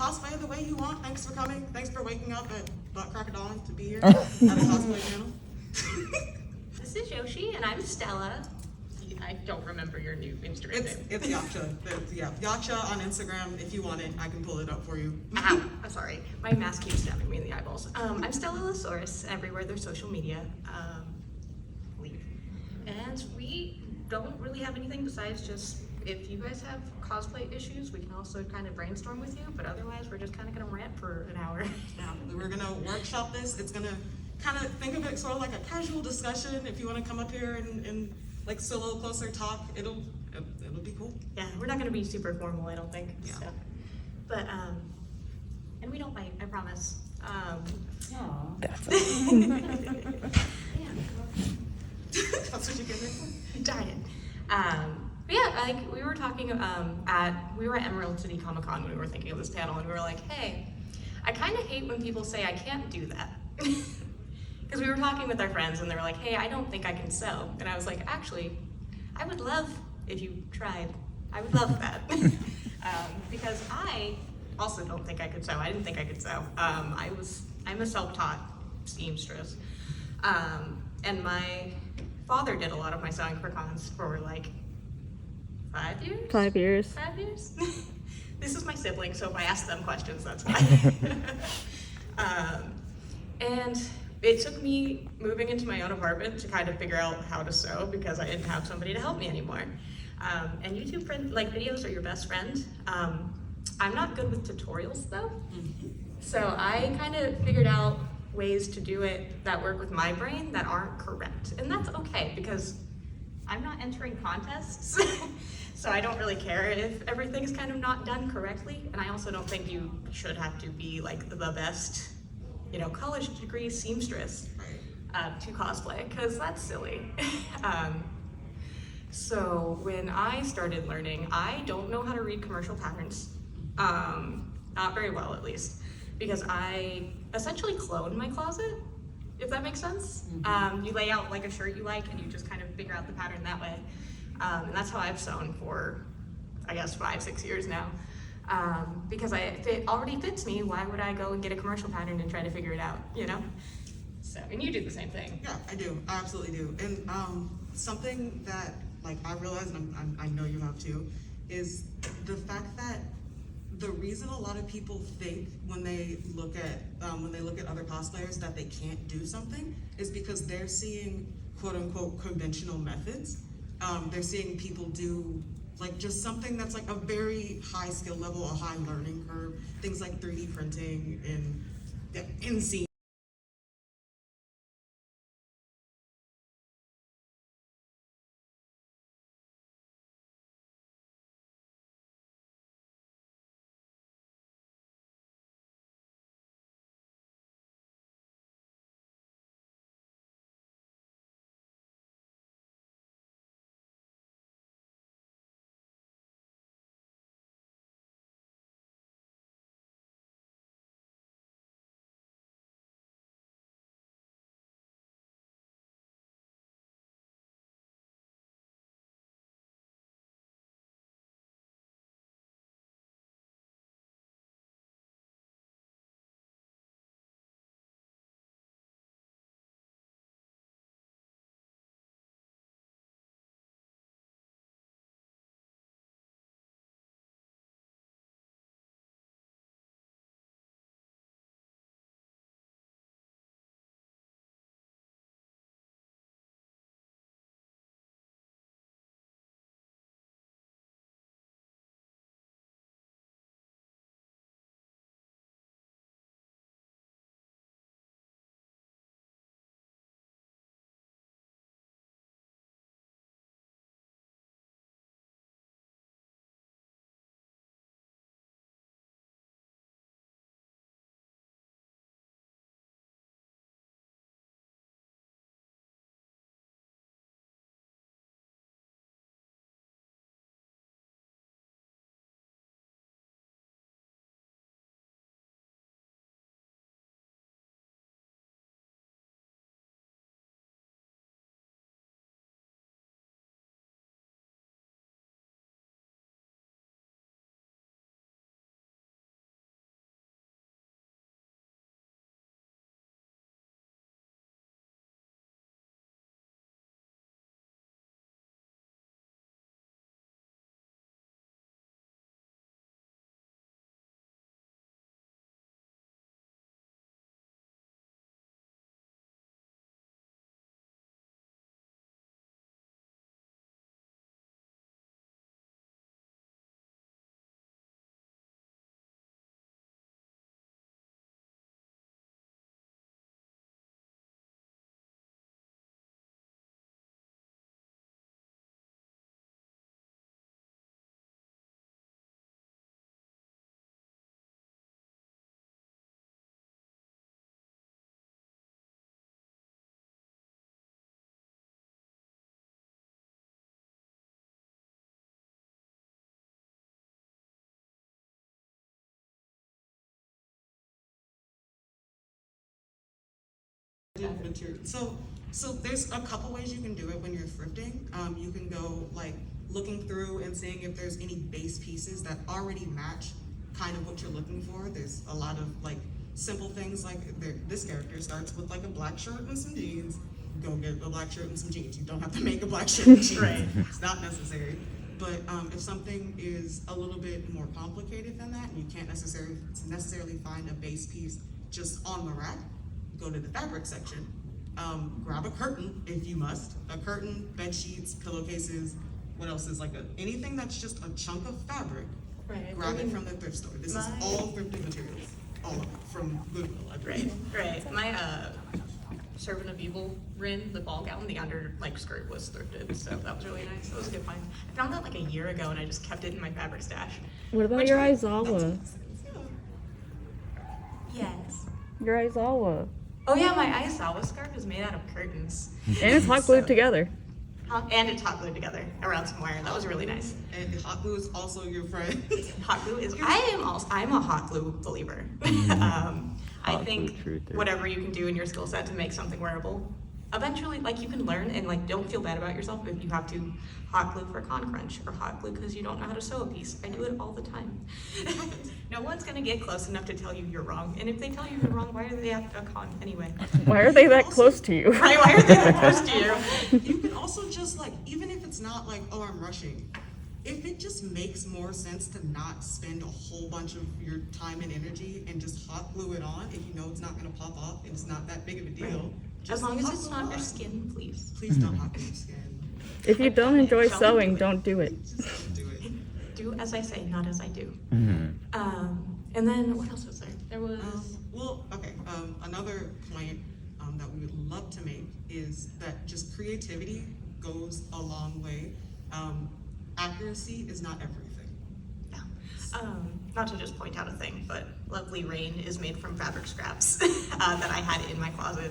cosplay the way you want. Thanks for coming. Thanks for waking up at butt crack of dawn to be here at the cosplay panel. This is Yoshi, and I'm Stella. I don't remember your new Instagram name. It's 𝙻𝙸𝙽𝙺. Yeah, 𝙻𝙸𝙽𝙺 on Instagram. If you want it, I can pull it up for you. Ow, I'm sorry. My mask keeps stabbing me in the eyeballs. I'm stellalasaurus, everywhere there's social media. And we don't really have anything besides just, if you guys have cosplay issues, we can also kind of brainstorm with you, but otherwise we're just kind of going to rant for an hour. Yeah, we're going to workshop this. It's going to kind of think of it sort of like a casual discussion. If you want to come up here and like so a little closer talk, it'll be cool. Yeah, we're not going to be super formal, I don't think. Yeah. So. But, and we don't bite, I promise. That's That's what you get there for? Diet. But yeah, like we were talking we were at Emerald City Comic Con when we were thinking of this panel, and we were like, hey, I kind of hate when people say I can't do that. Because we were talking with our friends and they were like, hey, I don't think I can sew. And I was like, actually, I would love if you tried. I would love that. Because I also don't think I could sew. I didn't think I could sew. I'm a self-taught seamstress. And my father did a lot of my sewing for cons for like 5 years? 5 years. 5 years? This is my sibling, so if I ask them questions, that's why. And it took me moving into my own apartment to kind of figure out how to sew because I didn't have somebody to help me anymore. And YouTube videos are your best friend. I'm not good with tutorials though. So I kind of figured out ways to do it that work with my brain that aren't correct. And that's okay because I'm not entering contests. So I don't really care if everything's kind of not done correctly. And I also don't think you should have to be like the best, college degree seamstress to cosplay, because that's silly. So when I started learning, I don't know how to read commercial patterns. Not very well, at least, because I essentially clone my closet, if that makes sense. You lay out like a shirt you like and you just kind of figure out the pattern that way. And that's how I've sewn for, I guess, 5-6 years now. Because if it already fits me, why would I go and get a commercial pattern and try to figure it out, So, and you do the same thing. Yeah, I do. I absolutely do. And something that I realized, and I know you have too, is the fact that the reason a lot of people think when they look at other cosplayers that they can't do something is because they're seeing quote unquote conventional methods. They're seeing people do just something that's a very high skill level, a high learning curve, things like 3D printing and in thrifted material. So there's a couple ways you can do it when you're thrifting. You can go like looking through and seeing if there's any base pieces that already match kind of what you're looking for. There's a lot of like simple things like this character starts with like a black shirt and some jeans. Go get a black shirt and some jeans. You don't have to make a black shirt and jeans. Right. It's not necessary. But if something is a little bit more complicated than that, and you can't necessarily find a base piece just on the rack, go to the fabric section. Grab a curtain if you must. A curtain, bed sheets, pillowcases. What else is like anything that's just a chunk of fabric. Right. Grab it from the thrift store. This is all thrifted materials. All of it from Goodwill, I believe. Right. My Servant of Evil Rin, the ball gown, the under like skirt was thrifted, so that was really nice. That was a good find. I found that like a year ago, and I just kept it in my fabric stash. What about Which your one? Aizawa? Yes. Your Aizawa. Oh yeah, my Aizawa scarf is made out of curtains. And it's hot glued together. And it's hot glued together around some wire. That was really nice. And hot glue is also your friend. Hot glue is. I'm a hot glue believer. I think whatever you can do in your skill set to make something wearable, eventually, like you can learn and like don't feel bad about yourself if you have to hot glue for con crunch or hot glue because you don't know how to sew a piece. I do it all the time. No one's gonna get close enough to tell you you're wrong, and if they tell you you're wrong, why are they at a con anyway? Why are they that close to you? Right? Why are they that close to you? You can also just like, even if it's not like, oh, I'm rushing, if it just makes more sense to not spend a whole bunch of your time and energy and just hot glue it on, if you know it's not gonna pop off and it's not that big of a deal. Right. Just As long as hot it's glue not on. your skin, please. Please don't hot glue your skin. If you don't enjoy sewing, don't do it. Just don't do it. Do as I say, not as I do. Mm-hmm. And then what else was there? There was. Another point that we would love to make is that just creativity goes a long way. Accuracy is not everything. Yeah. Not to just point out a thing, but Lovely Rain is made from fabric scraps that I had in my closet.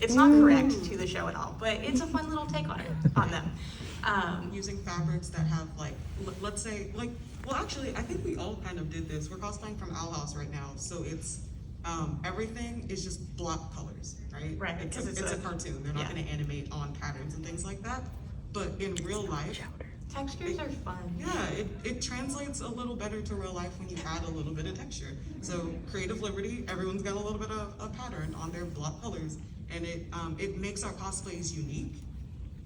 It's not correct to the show at all, but it's a fun little take on them. Using fabrics that have like, let's say, like, well, actually, I think we all kind of did this. We're cosplaying from Owl House right now, so it's everything is just block colors, right? Right, It's because a cartoon. They're not yeah. going to animate on patterns and things like that. But in real life, Textures are fun. yeah, it translates a little better to real life when you add a little bit of texture. So creative liberty, everyone's got a little bit of a pattern on their block colors, and it makes our cosplays unique,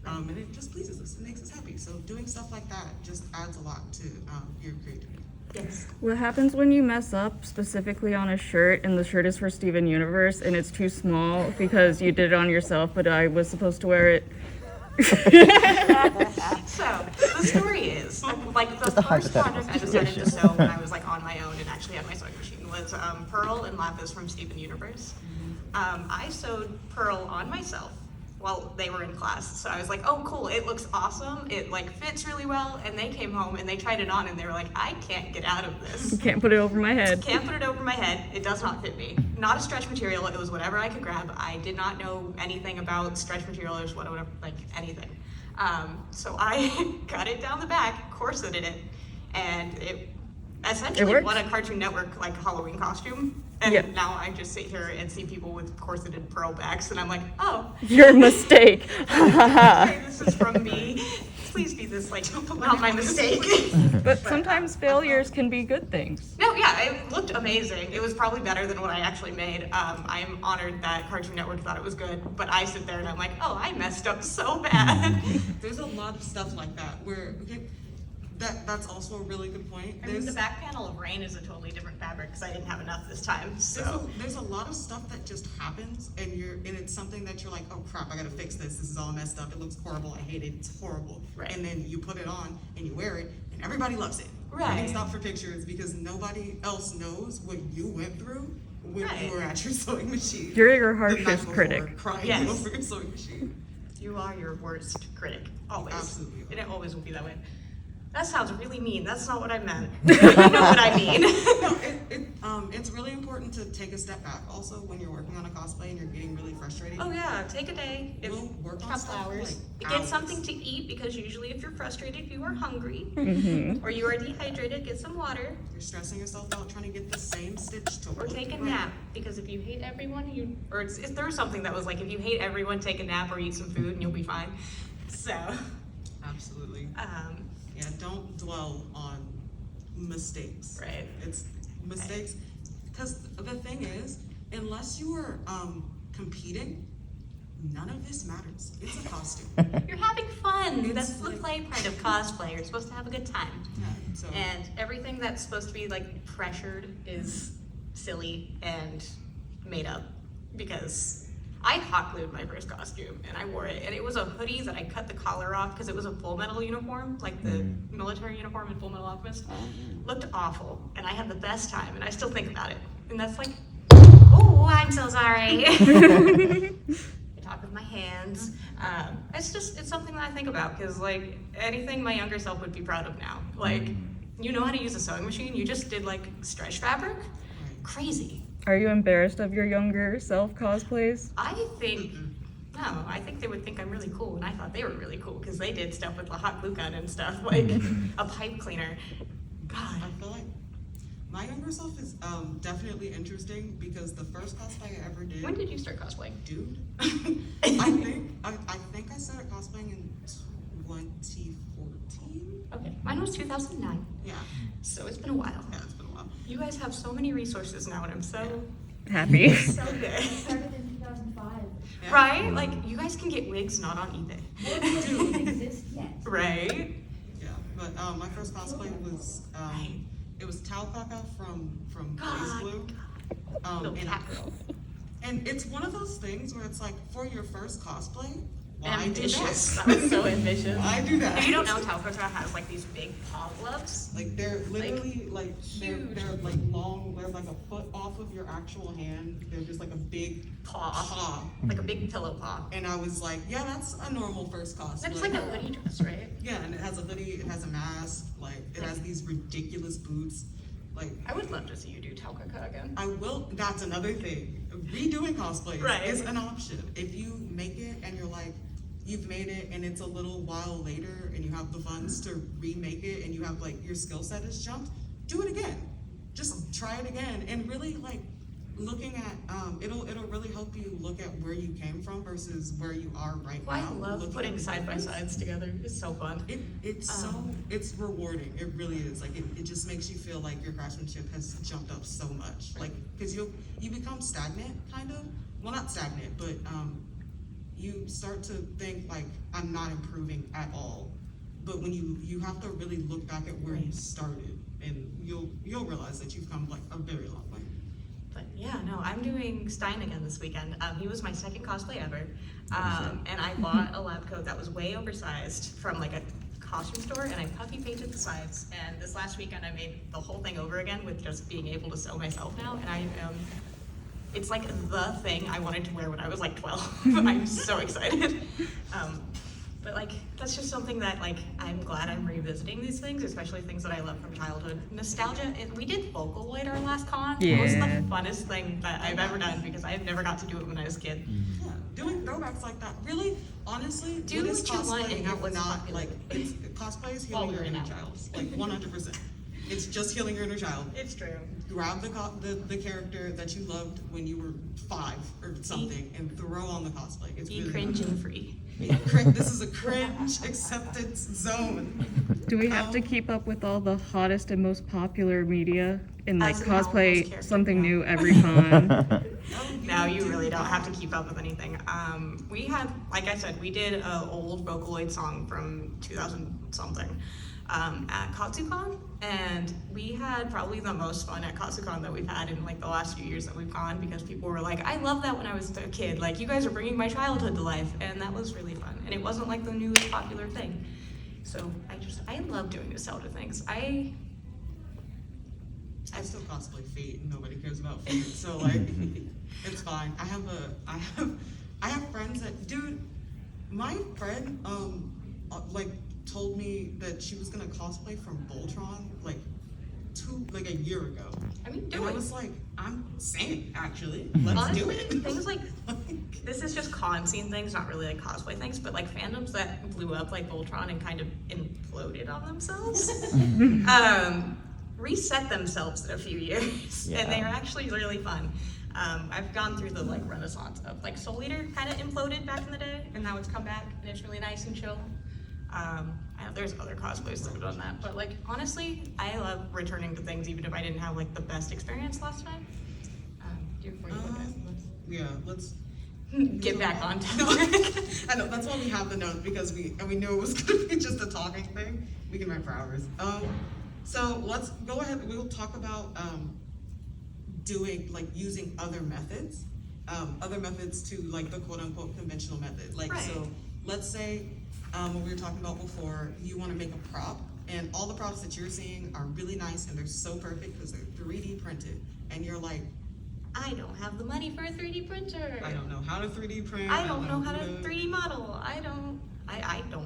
and it just pleases us. It makes us happy. So doing stuff like that just adds a lot to your creativity. Yes. What happens when you mess up specifically on a shirt and the shirt is for Steven Universe and it's too small because you did it on yourself, but I was supposed to wear it? So the story is like the first project I decided to sew when I was like on my own and actually had my sewing machine was Pearl and Lapis from Steven Universe. I sewed Pearl on myself while they were in class, so I was like, oh cool, it looks awesome, it like fits really well, and they came home and they tried it on and they were like, I can't get out of this. Can't put it over my head. Can't put it over my head. It does not fit me. Not a stretch material. It was whatever I could grab. I did not know anything about stretch material or whatever, like anything. So I cut it down the back, corseted it, and it essentially worked. won a Cartoon Network like Halloween costume. And Yeah. now I just sit here and see people with corseted pearl backs, and I'm like, oh, Your mistake. okay, this is from me. Please be this like not my mistake. But sometimes failures can be good things. No, yeah, it looked amazing. It was probably better than what I actually made. I'm honored that Cartoon Network thought it was good, but I sit there and I'm like, oh, I messed up so bad. There's a lot of stuff like that where that's also a really good point. I mean, the back panel of Rain is a totally different fabric because I didn't have enough this time. So There's a lot of stuff that just happens, and it's something that you're like, oh crap, I gotta fix this. This is all messed up. It looks horrible. I hate it. It's horrible. Right. And then you put it on and you wear it, and everybody loves it. Right. Getting stopped for pictures because nobody else knows what you went through when Right. you were at your sewing machine. You're your the night harshest before, critic. Crying Yes. over your sewing machine. you are your worst critic, always. Absolutely. And it always will be that way. That sounds really mean. That's not what I meant. But you know what I mean. No, It's really important to take a step back also when you're working on a cosplay and you're getting really frustrated. Oh yeah, take a day. We'll work on couple stuff for, hours. like, Get hours. something to eat, because usually if you're frustrated, you are hungry. Mm-hmm. Or you are dehydrated, get some water. You're stressing yourself out trying to get the same stitch to Or look take a right. nap, because if you hate everyone, there was something that was like, if you hate everyone, take a nap or eat some food and you'll be fine. So, Absolutely. Yeah, don't dwell on mistakes. right. It's mistakes, because the thing is, unless you are competing, none of this matters. It's a costume. You're having fun. It's That's the like- play part of cosplay. You're supposed to have a good time. Yeah, so And everything that's supposed to be like pressured is silly and made up, because I hot glued my first costume and I wore it, and it was a hoodie that I cut the collar off because it was a Full Metal uniform, like the military uniform in Full Metal Alchemist. Looked awful, and I had the best time, and I still think about it. And that's like, oh, I'm so sorry. I talk with my hands. It's something that I think about, because like anything my younger self would be proud of now. Like, you know how to use a sewing machine? You just did like stretch fabric? Crazy. Are you embarrassed of your younger self cosplays? I think, no, I think they would think I'm really cool, and I thought they were really cool because they did stuff with the hot glue gun and stuff, like a pipe cleaner. God. I feel like my younger self is definitely interesting, because the first cosplay I ever did, When did you start cosplaying? dude, I think I started cosplaying in 2014. Okay, mine was 2009, Yeah, so it's been a while. yeah, it's been a while. You guys have so many resources now, and I'm so, Happy. so good. I started in 2005. Yeah. Right? Like, you guys can get wigs not on eBay. It doesn't exist yet. Right? Yeah, but my first cosplay was it was 𝙻𝙸𝙽𝚪 from Blaze God. Blue. Little cat girl. And it's one of those things where it's like, for your first cosplay, why do Ambitious. this? That was so ambitious. Why do that? If you don't know, 𝙻𝙸𝙽𝚪 has like these big paw gloves. Like they're literally like huge. they're like long. They're like a foot off of your actual hand. They're just like a big Paw. Like a big pillow paw. And I was like, yeah, that's a normal first cosplay. It's like a hoodie dress, right? Yeah, and it has a hoodie. It has a mask. Like it has these ridiculous boots. Like I would love to see you do 𝙻𝙸𝙽𝚪 again. I will. That's another thing. Redoing cosplays Right. is an option. If you make it and you're like, you've made it and it's a little while later and you have the funds to remake it and you have like your skill set has jumped, do it again. Just try it again, and really like looking at it'll really help you look at where you came from versus where you are right Well, now. I love Looking putting at the side by difference. sides together. It's so fun. It's it's rewarding. It really is. Like it just makes you feel like your craftsmanship has jumped up so much. Like because you become stagnant, kind of. Well, not stagnant, but you start to think like I'm not improving at all. But when you have to really look back at where you started, and you'll realize that you've come like a very long way. But yeah, no, I'm doing Stein again this weekend. He was my second cosplay ever. And I bought a lab coat that was way oversized from like a costume store, and I puffy painted the sides. And this last weekend I made the whole thing over again with just being able to sew myself now. And I am, it's like the thing I wanted to wear when I was like 12. I'm so excited. But like, that's just something that like, I'm glad I'm revisiting these things, especially things that I love from childhood. Nostalgia, we did Vocaloid our last con. It was the Yeah. funnest thing that I've ever done, because I never got to do it when I was a kid. Yeah, doing throwbacks like that. Really, honestly, Do what is what you want cosplay and not if what's not popular. like it's cosplay is healing Follow your your inner analysis. child, like 100%. It's just healing your inner child. It's true. Grab the character that you loved when you were 5 or something, and throw on the cosplay. It's Be really cringing free. This is a cringe acceptance zone. Do we have to keep up with all the hottest and most popular media and like As an Outpost cosplay character, something no. new every con? No, you really don't have to keep up with anything. We had, like I said, we did an old Vocaloid song from 2000 something at KatsuCon, and we had probably the most fun at KatsuCon that we've had in like the last few years that we've gone, because people were like, I love that when I was a kid, like you guys are bringing my childhood to life, and that was really fun. And it wasn't like the newest popular thing. So I love doing nostalgia things. I still cosplay Fate, and nobody cares about Fate, so like, it's fine. I have friends that, dude, my friend, like, told me that she was gonna cosplay from Voltron, like, 2 a year ago. I mean, And do I it. was like, I'm sane, actually. Let's Honestly, do it. things like this is just con scene things, not really like cosplay things, but like fandoms that blew up like Voltron and kind of imploded on themselves, reset themselves in a few years, and they are actually really fun. I've gone through the like renaissance of like Soul Eater kind of imploded back in the day, and now it's come back and it's really nice and chill. There's other cosplays that have done that, but like honestly, I love returning to things even if I didn't have like the best experience last time. Yeah, let's Get back on No, topic. I know, that's why we have the notes, because we knew it was gonna be just a talking thing. We can write for hours. So let's go ahead, we'll talk about, using other methods to like the quote unquote conventional method. Like, Right. so let's say, what we were talking about before, you wanna make a prop, and all the props that you're seeing are really nice and they're so perfect because they're 3D printed, and you're like, I don't have the money for a 3D printer. I don't know how to 3D print. I don't know how to 3D model. I don't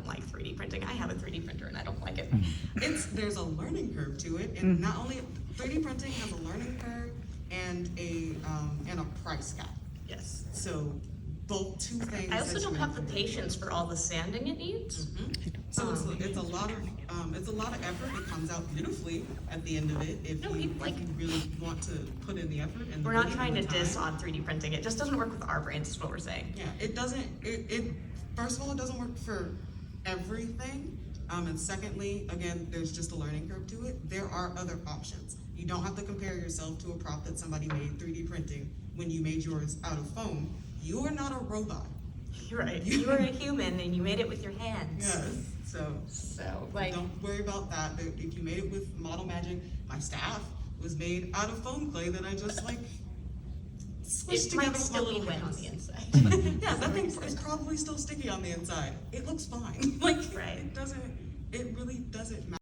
like 3D printing. I have a 3D printer and I don't like it. There's a learning curve to it, and not only 3D printing has a learning curve and a price gap. Yes. So both two things. I also that don't you have the patience for all the sanding it needs. So it's a lot of effort. It comes out beautifully at the end of it if No, you like- really want to put in the effort. And the We're not money trying and to the diss time. on 3D printing. It just doesn't work with our brains, is what we're saying. Yeah, it doesn't. First of all, it doesn't work for everything. And secondly, again, there's just a learning curve to it. There are other options. You don't have to compare yourself to a prop that somebody made 3D printing when you made yours out of foam. You are not a robot. You're right. You are a human and you made it with your hands. Yes. So, like, Don't worry about that. If you made it with Model Magic, my staff was made out of foam clay that I just like squished it together might with my still be little wet on hands. the inside. Yeah, that thing is probably still sticky on the inside. It looks fine. Like, Right. it really doesn't matter.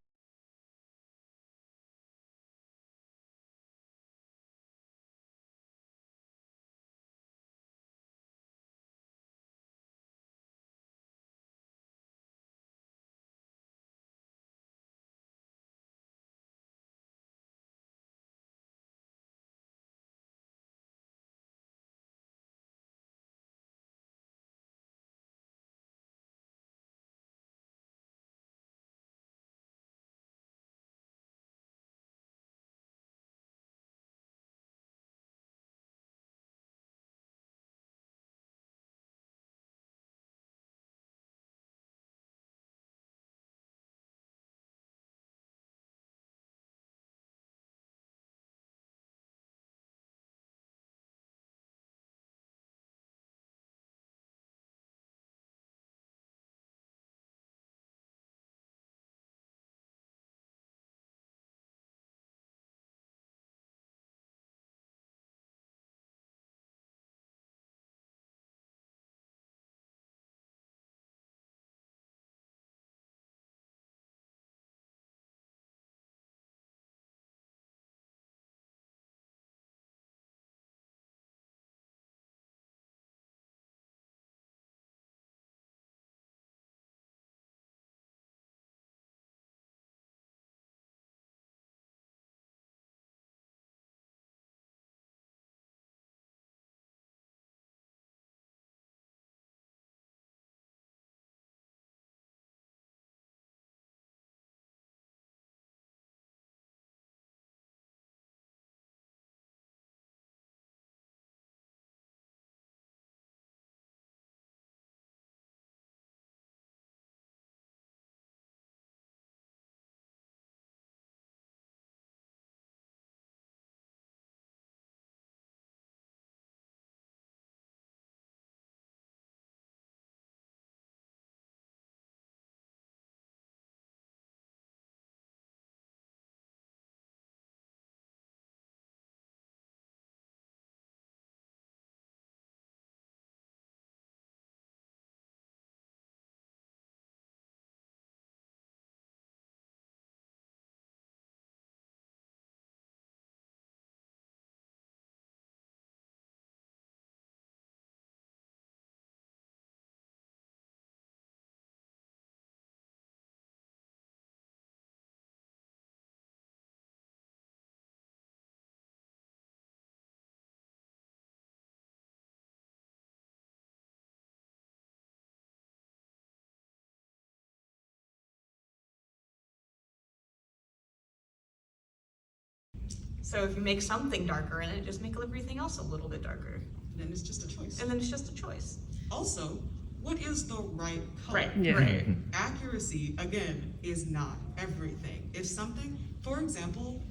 So if you make something darker in it, just make everything else a little bit darker. Then it's just a choice. And then it's just a choice. Also, what is the right color? Right, Yeah. right. Accuracy, again, is not everything. If something, for example,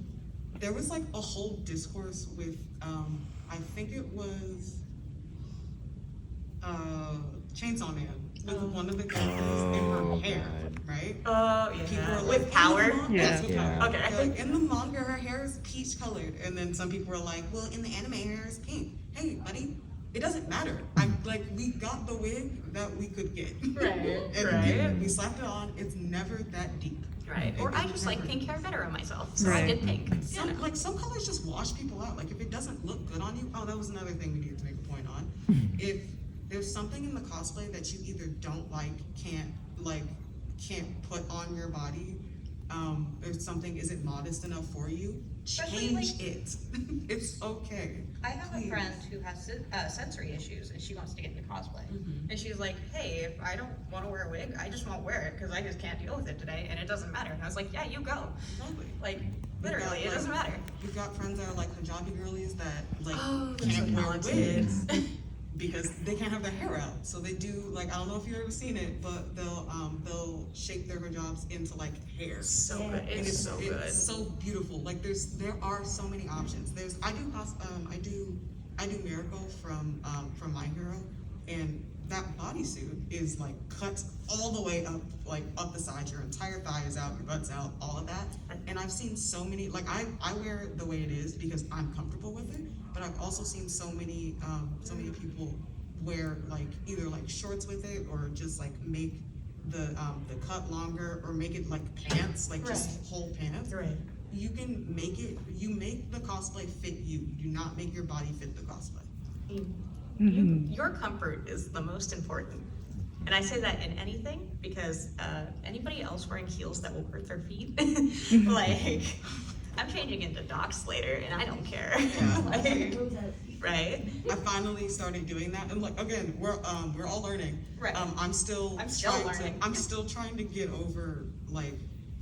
there was like a whole discourse with, I think it was Chainsaw Man, with one of the characters in her hair, right? Oh, People yeah. are like, With power? in the manga, yes, with Yeah. power. Okay. They're like, in the manga, her hair is peach colored, and then some people are like, well, in the anime, her hair is pink. Hey, buddy, it doesn't matter. We got the wig that we could get. Right, And right. we slapped it on. It's never that deep. Right. Or I just like Never. pink hair better on myself, so I Right. did pink. You Some, know. like, some colors just wash people out. Like, if it doesn't look good on you, oh, that was another thing we needed to make a point on. If there's something in the cosplay that you either don't like, can't put on your body, if something isn't modest enough for you, Especially, change like- it. It's okay. I have Please. a friend who has sensory issues, and she wants to get into cosplay. Mhm. And she's like, "Hey, if I don't want to wear a wig, I just won't wear it because I just can't deal with it today, and it doesn't matter." And I was like, "Yeah, you go. Exactly. Like, We've got, literally, it like, doesn't matter." We've got friends that are like hijabi girlies that like Oh, they're can't so wear talented. wigs because they can't have their hair out. So they do, like, I don't know if you've ever seen it, but they'll shape their hijabs into like hair. So Yeah. good. And It's so good. It's so beautiful. Like there are so many options. I do Miracle from My Hero, and that bodysuit is like cut all the way up, like up the sides. Your entire thigh is out, your butt's out, all of that. And I've seen so many. Like I wear it the way it is because I'm comfortable with it. But I've also seen so many people wear like either like shorts with it or just like make the cut longer or make it like pants, like just whole pants. Right. You can make it. You make the cosplay fit you. You do not make your body fit the cosplay. Your comfort is the most important. And I say that in anything because anybody else wearing heels that will hurt their feet, like, I'm changing into docs later and I don't care. Yeah. Like, right? I finally started doing that, and like again, we're all learning. Right. I'm still learning. I'm still trying to get over like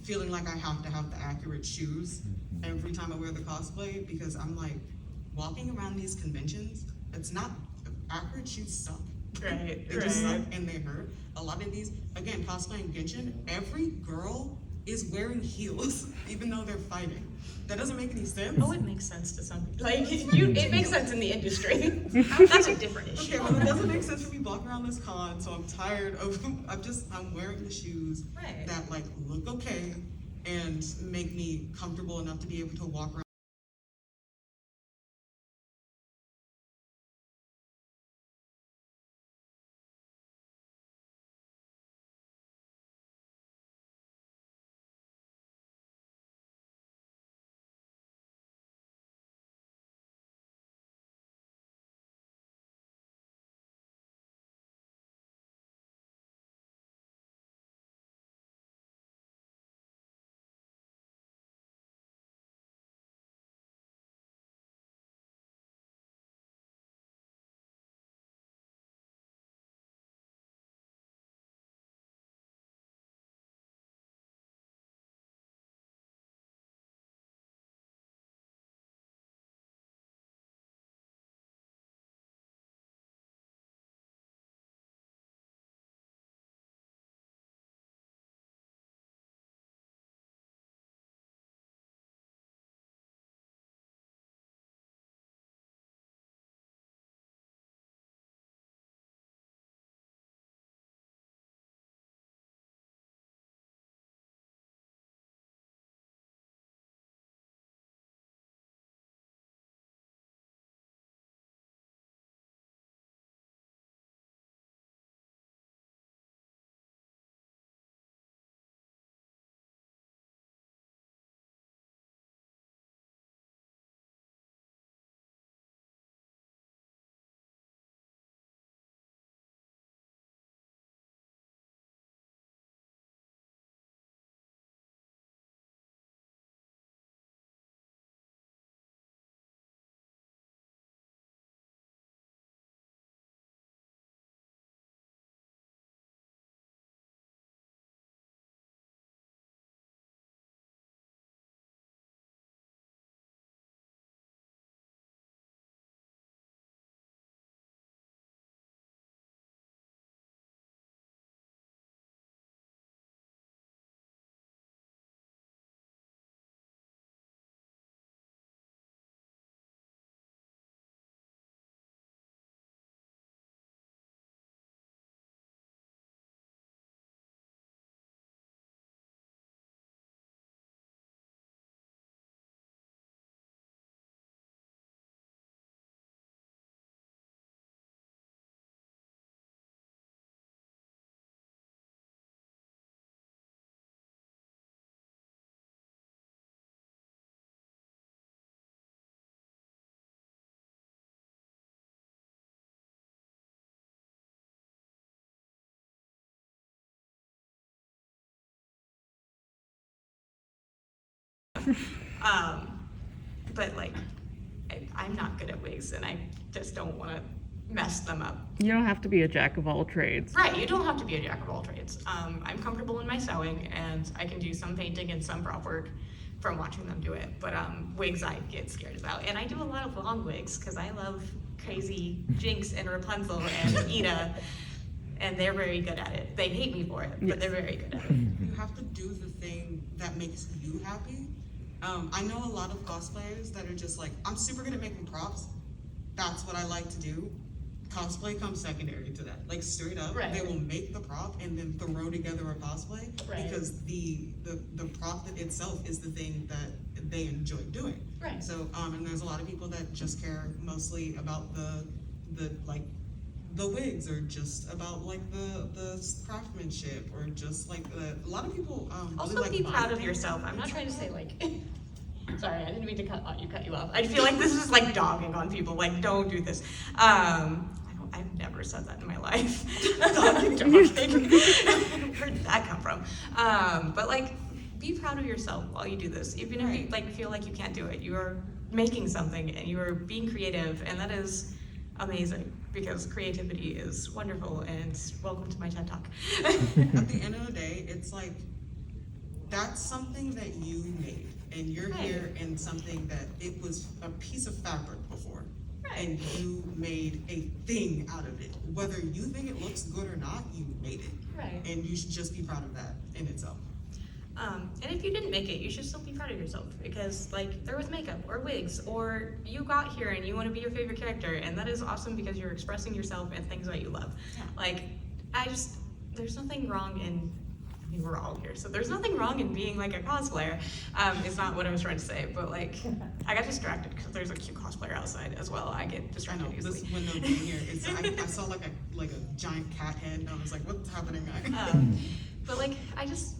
feeling like I have to have the accurate shoes every time I wear the cosplay because I'm like walking around these conventions. It's not accurate shoes suck. Right. They just suck and they hurt. A lot of these, again, cosplaying Genshin, every girl is wearing heels even though they're fighting. That doesn't make any sense. Oh, it makes sense to some people. Like, it makes sense in the industry. That's a different issue. Okay, well, it doesn't make sense for me walking around this con, so I'm tired of, I'm wearing the shoes Right. that like look okay and make me comfortable enough to be able to walk around But like, I'm not good at wigs, and I just don't want to mess them up. You don't have to be a jack of all trades. Right, you don't have to be a jack of all trades. I'm comfortable in my sewing, and I can do some painting and some prop work from watching them do it. But wigs, I get scared about, and I do a lot of long wigs because I love crazy Jinx and Rapunzel and Eda, and they're very good at it. They hate me for it, but they're very good at it. You have to do the thing that makes you happy. I know a lot of cosplayers that are just like, I'm super good at making props. That's what I like to do. Cosplay comes secondary to that. Like straight up, Right. They will make the prop and then throw together a cosplay Right. because the prop itself is the thing that they enjoy doing. Right. So and there's a lot of people that just care mostly about the like the wigs, or just about like the craftsmanship, or just like a lot of people really Also, like be body proud of painting yourself. I'm and not stuff trying to say like like. Sorry, I didn't mean to cut you off. I feel like this is like dogging on people. Like, don't do this. I've never said that in my life. Dogging. Where did that come from? But like, be proud of yourself while you do this. Even if you like feel like you can't do it, you are making something and you are being creative, and that is amazing because creativity is wonderful. And welcome to my TED Talk. At the end of the day, it's like, that's something that you made, and you're Right. here in something that it was a piece of fabric before, Right. and you made a thing out of it. Whether you think it looks good or not, you made it. Right. And you should just be proud of that in itself. And if you didn't make it, you should still be proud of yourself, because like there was makeup or wigs, or you got here and you want to be your favorite character, and that is awesome because you're expressing yourself and things that you love. Yeah. Like, there's nothing wrong in, I mean, we're all here, so there's nothing wrong in being like a cosplayer. It's not what I was trying to say, but like, I got distracted because there's a cute cosplayer outside as well. I get I distracted know, easily. this window being here, I saw like a giant cat head, and I was like, what's happening? But like, I just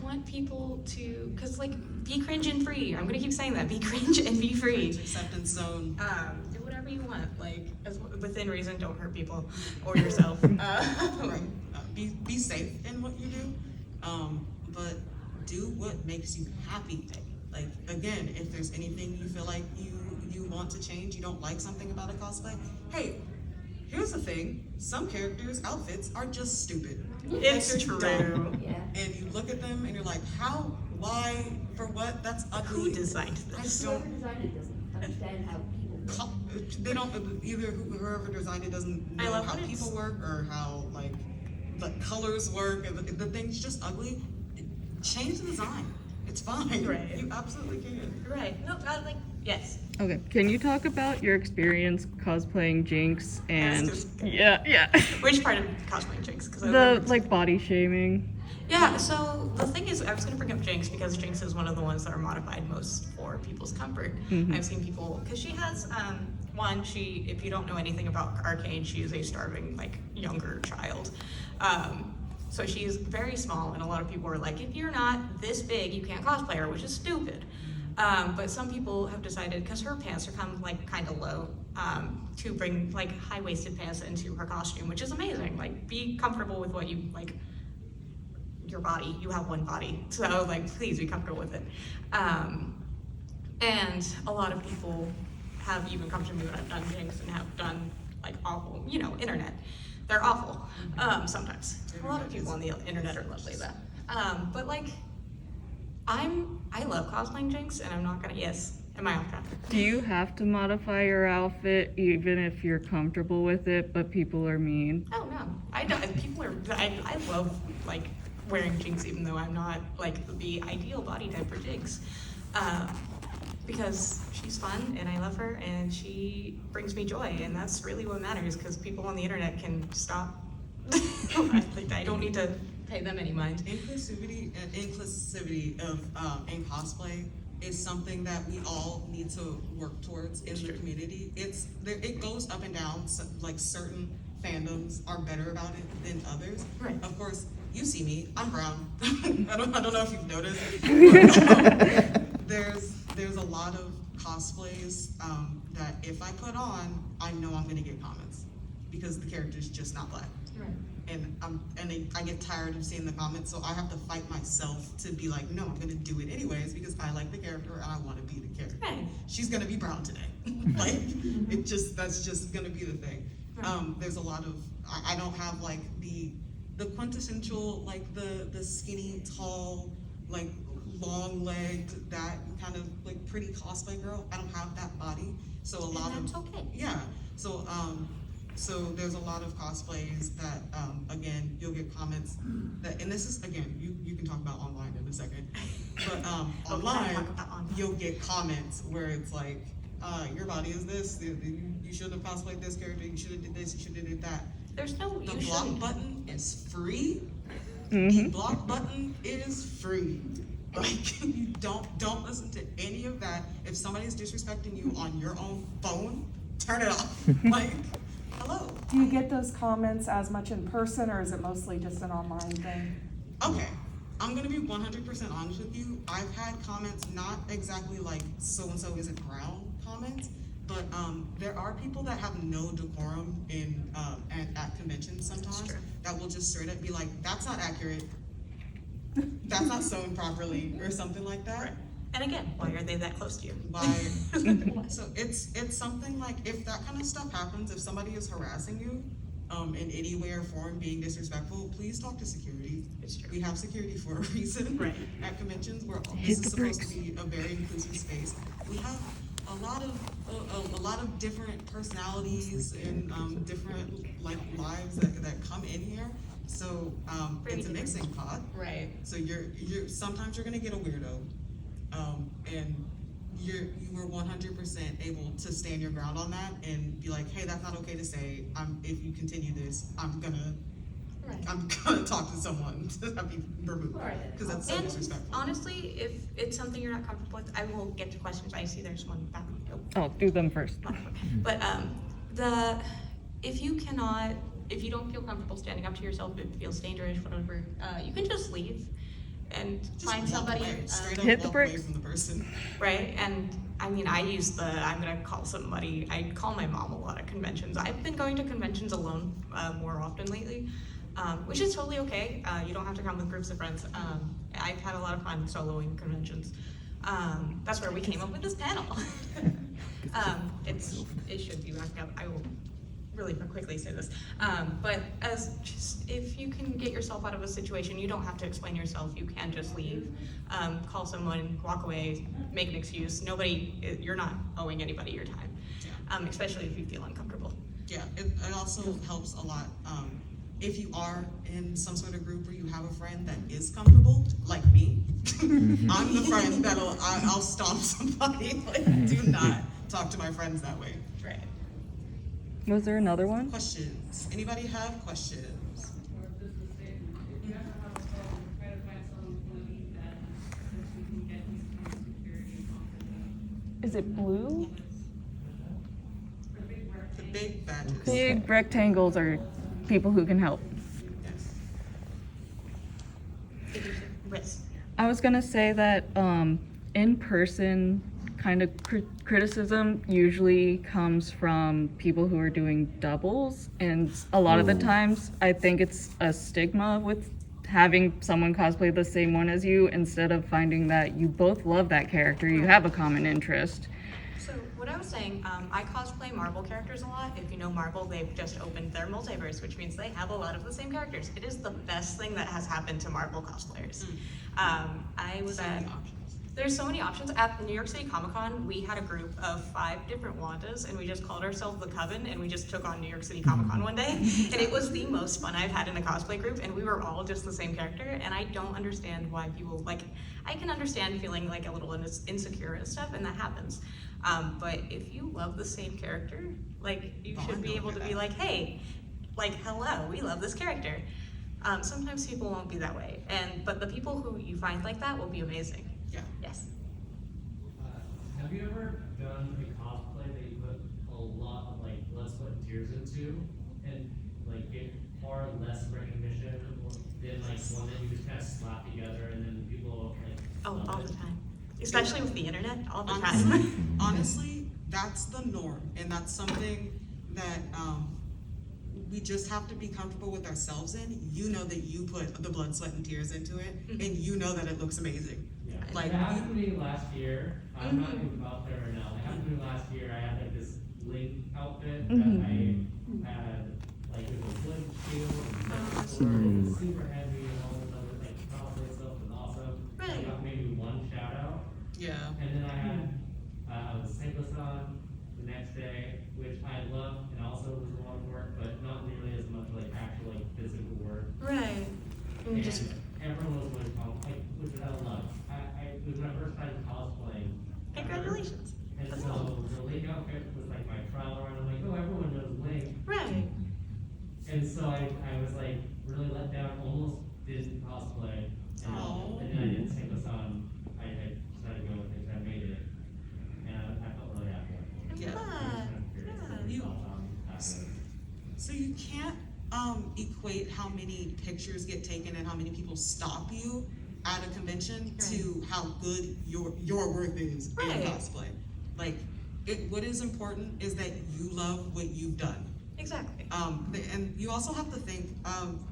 want people to, cause like, be cringe and free. I'm gonna keep saying that. Be cringe and be free. Acceptance zone. Do whatever you want, like within reason. Don't hurt people or yourself. Right. Be safe in what you do, but do what makes you happy. Like, again, if there's anything you feel like you want to change, you don't like something about a cosplay, hey, here's the thing, some characters' outfits are just stupid. It's Like, true. they're dumb. Yeah. And you look at them and you're like, how, why, for what, that's ugly. Who designed I this? don't, Whoever designed it doesn't understand how people work. they don't, either whoever designed it doesn't I know love how when it's- people work, or how, like, the colors work, and the thing's just ugly. Change the design. It's fine. Right. You absolutely can. Right. No, like, yes. Okay, can you talk about your experience cosplaying Jinx and just- yeah, Which part of cosplaying Jinx? Because the like body shaming? Yeah, so the thing is, I was going to bring up Jinx because Jinx is one of the ones that are modified most for people's comfort. Mhm. I've seen people, because she has, if you don't know anything about Arcane, she is a starving, like, younger child. So she's very small, and a lot of people are like, if you're not this big, you can't cosplay her, which is stupid. But some people have decided, because her pants are kind of low, to bring like high-waisted pants into her costume, which is amazing. Like, be comfortable with what you like. Your body, you have one body, so like, please be comfortable with it. And a lot of people have even come to me when I've done Jinx and have done like awful, internet. They're awful sometimes. A lot of people on the internet are lovely though. But like, I love cosplaying Jinx, and I'm not gonna. Yes, am I off track? Do you have to modify your outfit even if you're comfortable with it, but people are mean? Oh no, I don't. People are. I love like wearing Jinx, even though I'm not like the ideal body type for Jinx, because she's fun and I love her and she brings me joy, and that's really what matters. Because people on the internet can stop. I don't need to pay them any mind. Inclusivity of in cosplay is something that we all need to work towards in the community. It goes up and down. So, like, certain fandoms are better about it than others. Right. Of course, you see me. I'm brown. I don't know if you've noticed. But, there's a lot of cosplays that if I put on, I know I'm gonna get comments because the character's just not black. Right. and I get tired of seeing the comments, so I have to fight myself to be like, no, I'm gonna do it anyways because I like the character and I want to be the character. Right. She's gonna be brown today. Like, that's just gonna be the thing. There's a lot of, I don't have like the quintessential, like the skinny, tall, like long-legged, that kind of like pretty cosplay girl. I don't have that body, so a lot And of, that's okay. yeah. So there's a lot of cosplays that, again, you'll get comments that, and this is, again, you can talk about online in a second, but online, you'll get comments where it's like, your body is this, you shouldn't have cosplayed this character, you should have did this, you should have did that. There's no, The you block shouldn't. button is free. The Mhm. block button is free. Like, you don't listen to any of that. If somebody's disrespecting you on your own phone, turn it off. Like, hello. Do you get those comments as much in person, or is it mostly just an online thing? Okay, I'm gonna be 100% honest with you. I've had comments, not exactly like so-and-so isn't brown comments, but there are people that have no decorum in at conventions sometimes That's true. that will just straight up be like, that's not accurate, that's not sewn properly, or something like that. Right. And again, why are they that close to you? So it's something like, if that kind of stuff happens, if somebody is harassing you in any way or form, being disrespectful, please talk to security. It's true. We have security for a reason. Right. At conventions, where Hit this the is supposed bricks. to be a very inclusive space. We have a lot of different personalities and different like lives that come in here. So Very it's a different. mixing pot. Right. So you're sometimes you're gonna get a weirdo, and you were 100% able to stand your ground on that and be like, hey, that's not okay to say. If you continue this, I'm gonna talk to someone to have you removed, because that's so And disrespectful. honestly, if it's something you're not comfortable with, I will get to questions. I see there's one back. Oh, Oh, do them first. But if you don't feel comfortable standing up to yourself, if it feels dangerous, whatever, you can just leave and Just find walk somebody, away, straight up Hit the walk away bricks. from the person. right? And I mean, I use I'm gonna call somebody. I call my mom a lot at conventions. I've been going to conventions alone more often lately, which is totally okay. You don't have to come with groups of friends. I've had a lot of fun soloing conventions. That's where we came up with this panel. It should be backed up. I will really quickly say this. But if you can get yourself out of a situation, you don't have to explain yourself. You can just leave, call someone, walk away, make an excuse. You're not owing anybody your time, especially if you feel uncomfortable. Yeah, it also helps a lot. If you are in some sort of group where you have a friend that is comfortable, like me, I'm the friend I'll stomp somebody. Like, do not talk to my friends that way. Right. Was there another one? Questions? Anybody have questions? Is it blue? The big badges. Big rectangles are people who can help. Yes. Risk. I was gonna say that in-person kind of criticism usually comes from people who are doing doubles, and a lot of the times I think it's a stigma with having someone cosplay the same one as you, instead of finding that you both love that character, you have a common interest. So what I was saying, I cosplay Marvel characters a lot. If you know Marvel, they've just opened their multiverse, which means they have a lot of the same characters. It is the best thing that has happened to Marvel cosplayers. I was So at, many options. there's so many options. At the New York City Comic Con, we had a group of 5 different Wandas, and we just called ourselves the Coven, and we just took on New York City Comic Con one day. And it was the most fun I've had in a cosplay group, and we were all just the same character, and I don't understand why people, like, I can understand feeling like a little insecure and stuff, and that happens. But if you love the same character, like, you should be able to be like, hey, like, hello, we love this character. Sometimes people won't be that way, but the people who you find like that will be amazing. Yeah. Yes. Have you ever done a cosplay that you put a lot of like blood, sweat, and tears into, and like get far less recognition than like one that you just kind of slap together and then people like? Oh, love all it? the time. Especially with the internet, all the Honestly, time. honestly, that's the norm, and that's something that we just have to be comfortable with ourselves in, you know that you put the blood, sweat, and tears into it, and you know that it looks amazing. Yeah, Like, it happened to me last year. I'm not even about there right now. It happened to me last year. I had like this link outfit that I had, like it was a wood shield and it was super heavy and all this other like cosplay stuff was awesome. I Right. got maybe one shout out, Yeah. and then I had a St. on the next day, which I loved and also was a lot of work, but not nearly as much like actual like physical work. Right. And And just, everyone was going to like, which I love. It was my first time cosplaying. ever. congratulations. And so the Link outfit was like my trial run. I'm like, oh, everyone knows Link. Right. And so I was like really let down, almost didn't cosplay. Aw. And then I did take us on. I decided to go with it, I made it. And I felt really happy. Yeah. Yeah. So you can't equate how many pictures get taken and how many people stop you at a convention to how good your work is in Right. cosplay. Like, what is important is that you love what you've done. Exactly. And you also have to think,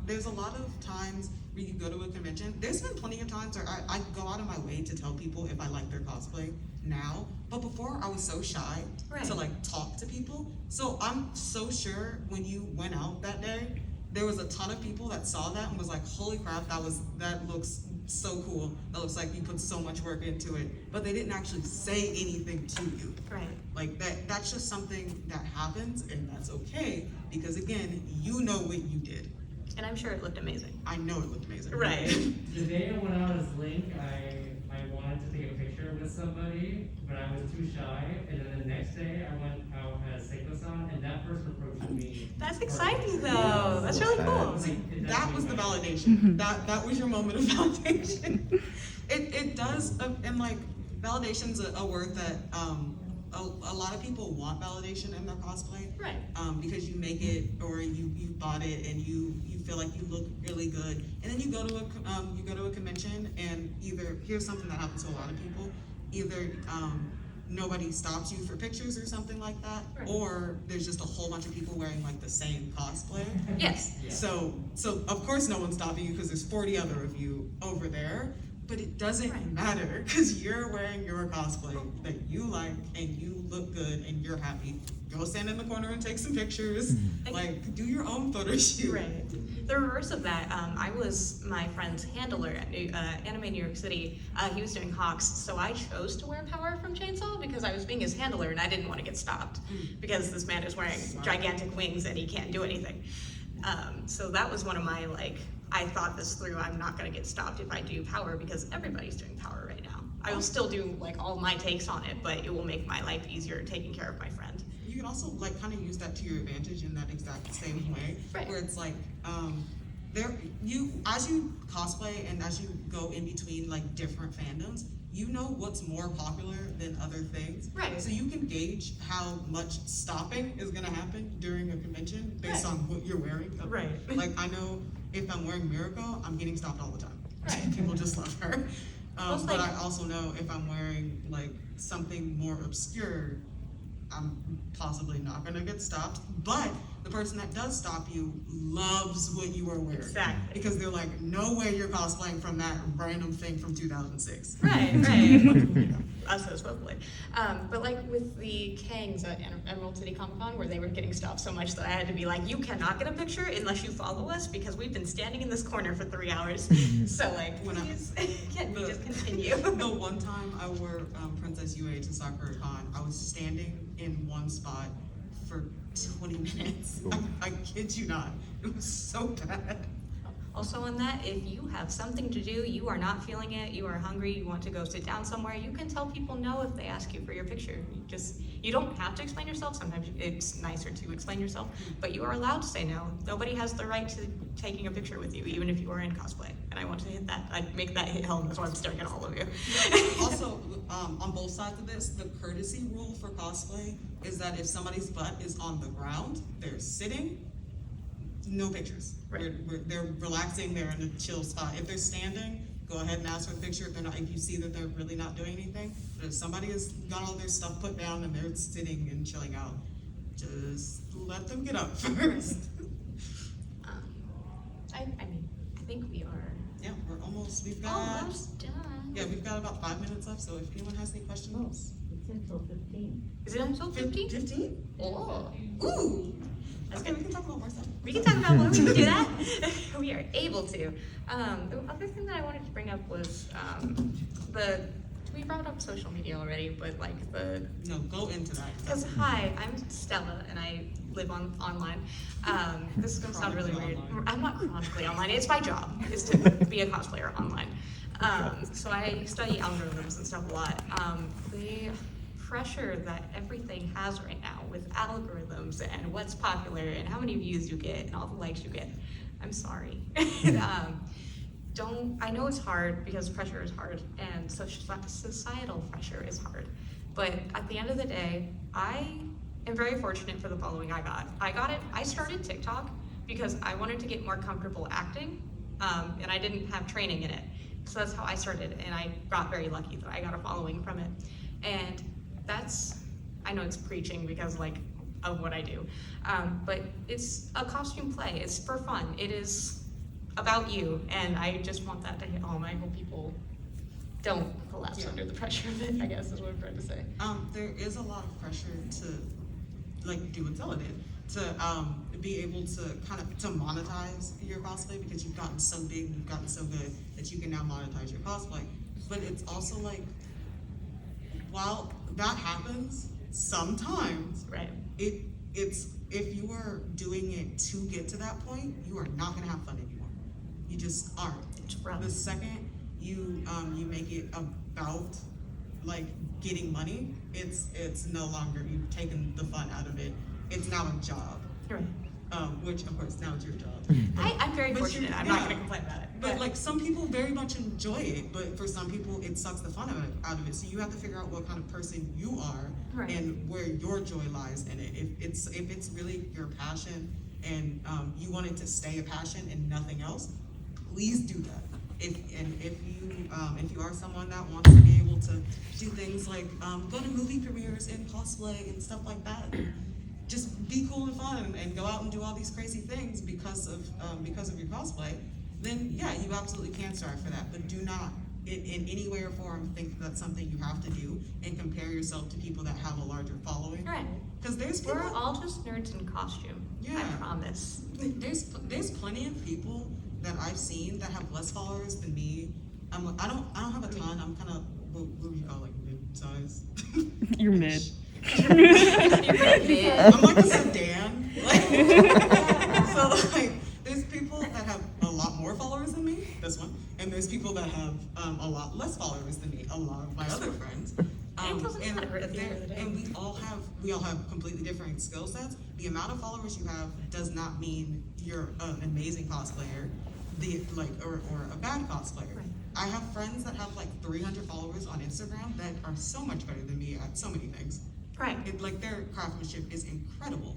there's a lot of times where you go to a convention, there's been plenty of times where I go out of my way to tell people if I like their cosplay now, but before I was so shy Right. to like talk to people. So I'm so sure when you went out that day, there was a ton of people that saw that and was like, holy crap, that looks so cool. That looks like you put so much work into it, but they didn't actually say anything to you. Right. Like that's just something that happens, and that's okay, because again, you know what you did. And I'm sure it looked amazing. I know it looked amazing. Right. The day I went out as Link, I wanted to take a picture with somebody, but I was too shy. And then the next day, I went out as Seiko-san, and that person approached me. That's for a exciting picture. though. That's really cool. Like, That was the validation. Mhm. That was your moment of validation. It does, and like validation's a word that a lot of people want validation in their cosplay. Right. Because you make it or you bought it and you feel like you look really good, and then you go to a convention and either here's something that happens to a lot of people, either nobody stops you for pictures or something like that, Right. or there's just a whole bunch of people wearing like the same cosplay. Yes. Yeah. So of course no one's stopping you because there's 40 other of you over there, but it doesn't Right. matter because you're wearing your cosplay that you like and you look good and you're happy. Go stand in the corner and take some pictures. Like, do your own photo shoot. Right. The reverse of that, I was my friend's handler at Anime New York City. He was doing Hawks, so I chose to wear Power from Chainsaw because I was being his handler and I didn't want to get stopped because this man is wearing gigantic wings and he can't do anything. So that was one of my, like, I thought this through, I'm not going to get stopped if I do Power because everybody's doing Power right now. I will still do, like, all my takes on it, but it will make my life easier taking care of my friend. You can also like kind of use that to your advantage in that exact same way, Right. where it's like as you cosplay and as you go in between like different fandoms, you know what's more popular than other things. Right. So you can gauge how much stopping is gonna happen during a convention based Right. on what you're wearing. Right. Like I know if I'm wearing Miracle, I'm getting stopped all the time. Right. People just love her. Well, it's But like- I also know if I'm wearing like something more obscure, I'm possibly not gonna get stopped, but the person that does stop you loves what you are wearing. Exactly. Because they're like, no way you're cosplaying from that random thing from 2006. Right, right. Us as hopefully. But like with the Kangs at Emerald City Comic Con, where they were getting stopped so much that I had to be like, you cannot get a picture unless you follow us because we've been standing in this corner for 3 hours. So like, When I- please, can we the- just continue? The one time I wore Princess UA to Sakura Con, I was standing in one spot for 20 minutes. I kid you not. It was so bad. Also on that, if you have something to do, you are not feeling it, you are hungry, you want to go sit down somewhere, you can tell people no if they ask you for your picture. You don't have to explain yourself. Sometimes it's nicer to explain yourself, but you are allowed to say no. Nobody has the right to taking a picture with you, even if you are in cosplay. And I want to hit that. I make that hit home. That's why I'm staring at all of you. Also, on both sides of this, the courtesy rule for cosplay is that if somebody's butt is on the ground, they're sitting, no pictures. Right. They're relaxing, they're in a chill spot. If they're standing, go ahead and ask for a picture if you see that they're really not doing anything. But if somebody has got all their stuff put down and they're sitting and chilling out, just let them get up first. mean, I think we are Yeah, we're almost, we've got, almost done. yeah, we've got about 5 minutes left, so if anyone has any questions. It's until 15. Is it until 15? 15? Oh, Ooh! that's Okay, good. we can talk about more stuff. We can talk about what we can do that. We are able to. The other thing that I wanted to bring up was we brought up social media already, but like No, go into that. because hi, I'm Stella and I live online. This is gonna sound really weird. Chronically I'm not chronically online. It's my job is to be a cosplayer online. So I study algorithms and stuff a lot. The pressure that everything has right now with algorithms and what's popular and how many views you get and all the likes you get. I'm sorry. I know it's hard because pressure is hard and societal pressure is hard. But at the end of the day, I am very fortunate for the following I got. I started TikTok because I wanted to get more comfortable acting, and I didn't have training in it. So that's how I started, and I got very lucky that I got a following from it. And I know it's preaching because like of what I do, but it's a costume play. It's for fun. It is about you, and I just want that to hit home. I hope people don't collapse under the pressure of it, I guess is what I'm trying to say. There is a lot of pressure to like do what Stella did, to be able to to monetize your cosplay because you've gotten so big, you've gotten so good that you can now monetize your cosplay. But it's also like, while that happens, sometimes Right. it's if you are doing it to get to that point, you are not gonna have fun anymore. You just aren't. It's rough. The second you make it about like getting money, it's no longer, you've taken the fun out of it. It's now a job. Right. Which of course now it's your job. I'm very But fortunate. you- I'm not yeah. gonna complain about it. But like some people very much enjoy it, but for some people it sucks the fun out of it. So you have to figure out what kind of person you are Right. and where your joy lies in it. If it's really your passion and you want it to stay a passion and nothing else, please do that. If you are someone that wants to be able to do things like go to movie premieres and cosplay and stuff like that, just be cool and fun and go out and do all these crazy things because of your cosplay, then yeah, you absolutely can strive for that. But do not in any way or form think that's something you have to do and compare yourself to people that have a larger following. Right. Because there's people, We're all just nerds in costume. Yeah. I promise. there's plenty of people that I've seen that have less followers than me. I don't have a ton. I'm kind of what would you call like mid-size. You're mid. I'm like a sedan. So like, there's people that have a lot more followers than me. This one, and there's people that have a lot less followers than me. A lot of my other friends. It doesn't matter at the end of the day. And we all have completely different skill sets. The amount of followers you have does not mean you're an amazing cosplayer, or a bad cosplayer. Right. I have friends that have like 300 followers on Instagram that are so much better than me at so many things. Right. Like their craftsmanship is incredible,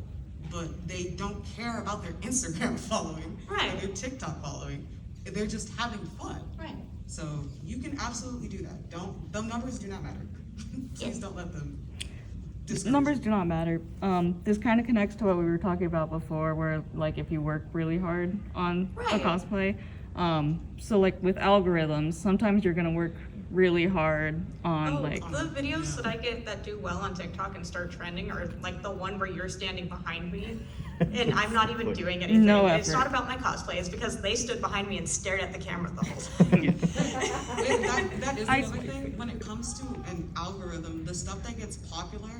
but they don't care about their Instagram following Right. or their TikTok following. They're just having fun. Right. So you can absolutely do that. The numbers do not matter. Please don't let them discourage Numbers you. do not matter. This kind of connects to what we were talking about before, where like if you work really hard on a Right. cosplay. So like with algorithms, sometimes you're gonna work really hard on like The videos that I get that do well on TikTok and start trending are like the one where you're standing behind me and I'm not even doing anything. No It's effort. not about my cosplay, it's because they stood behind me and stared at the camera the whole time. That is I- another thing. When it comes to an algorithm, the stuff that gets popular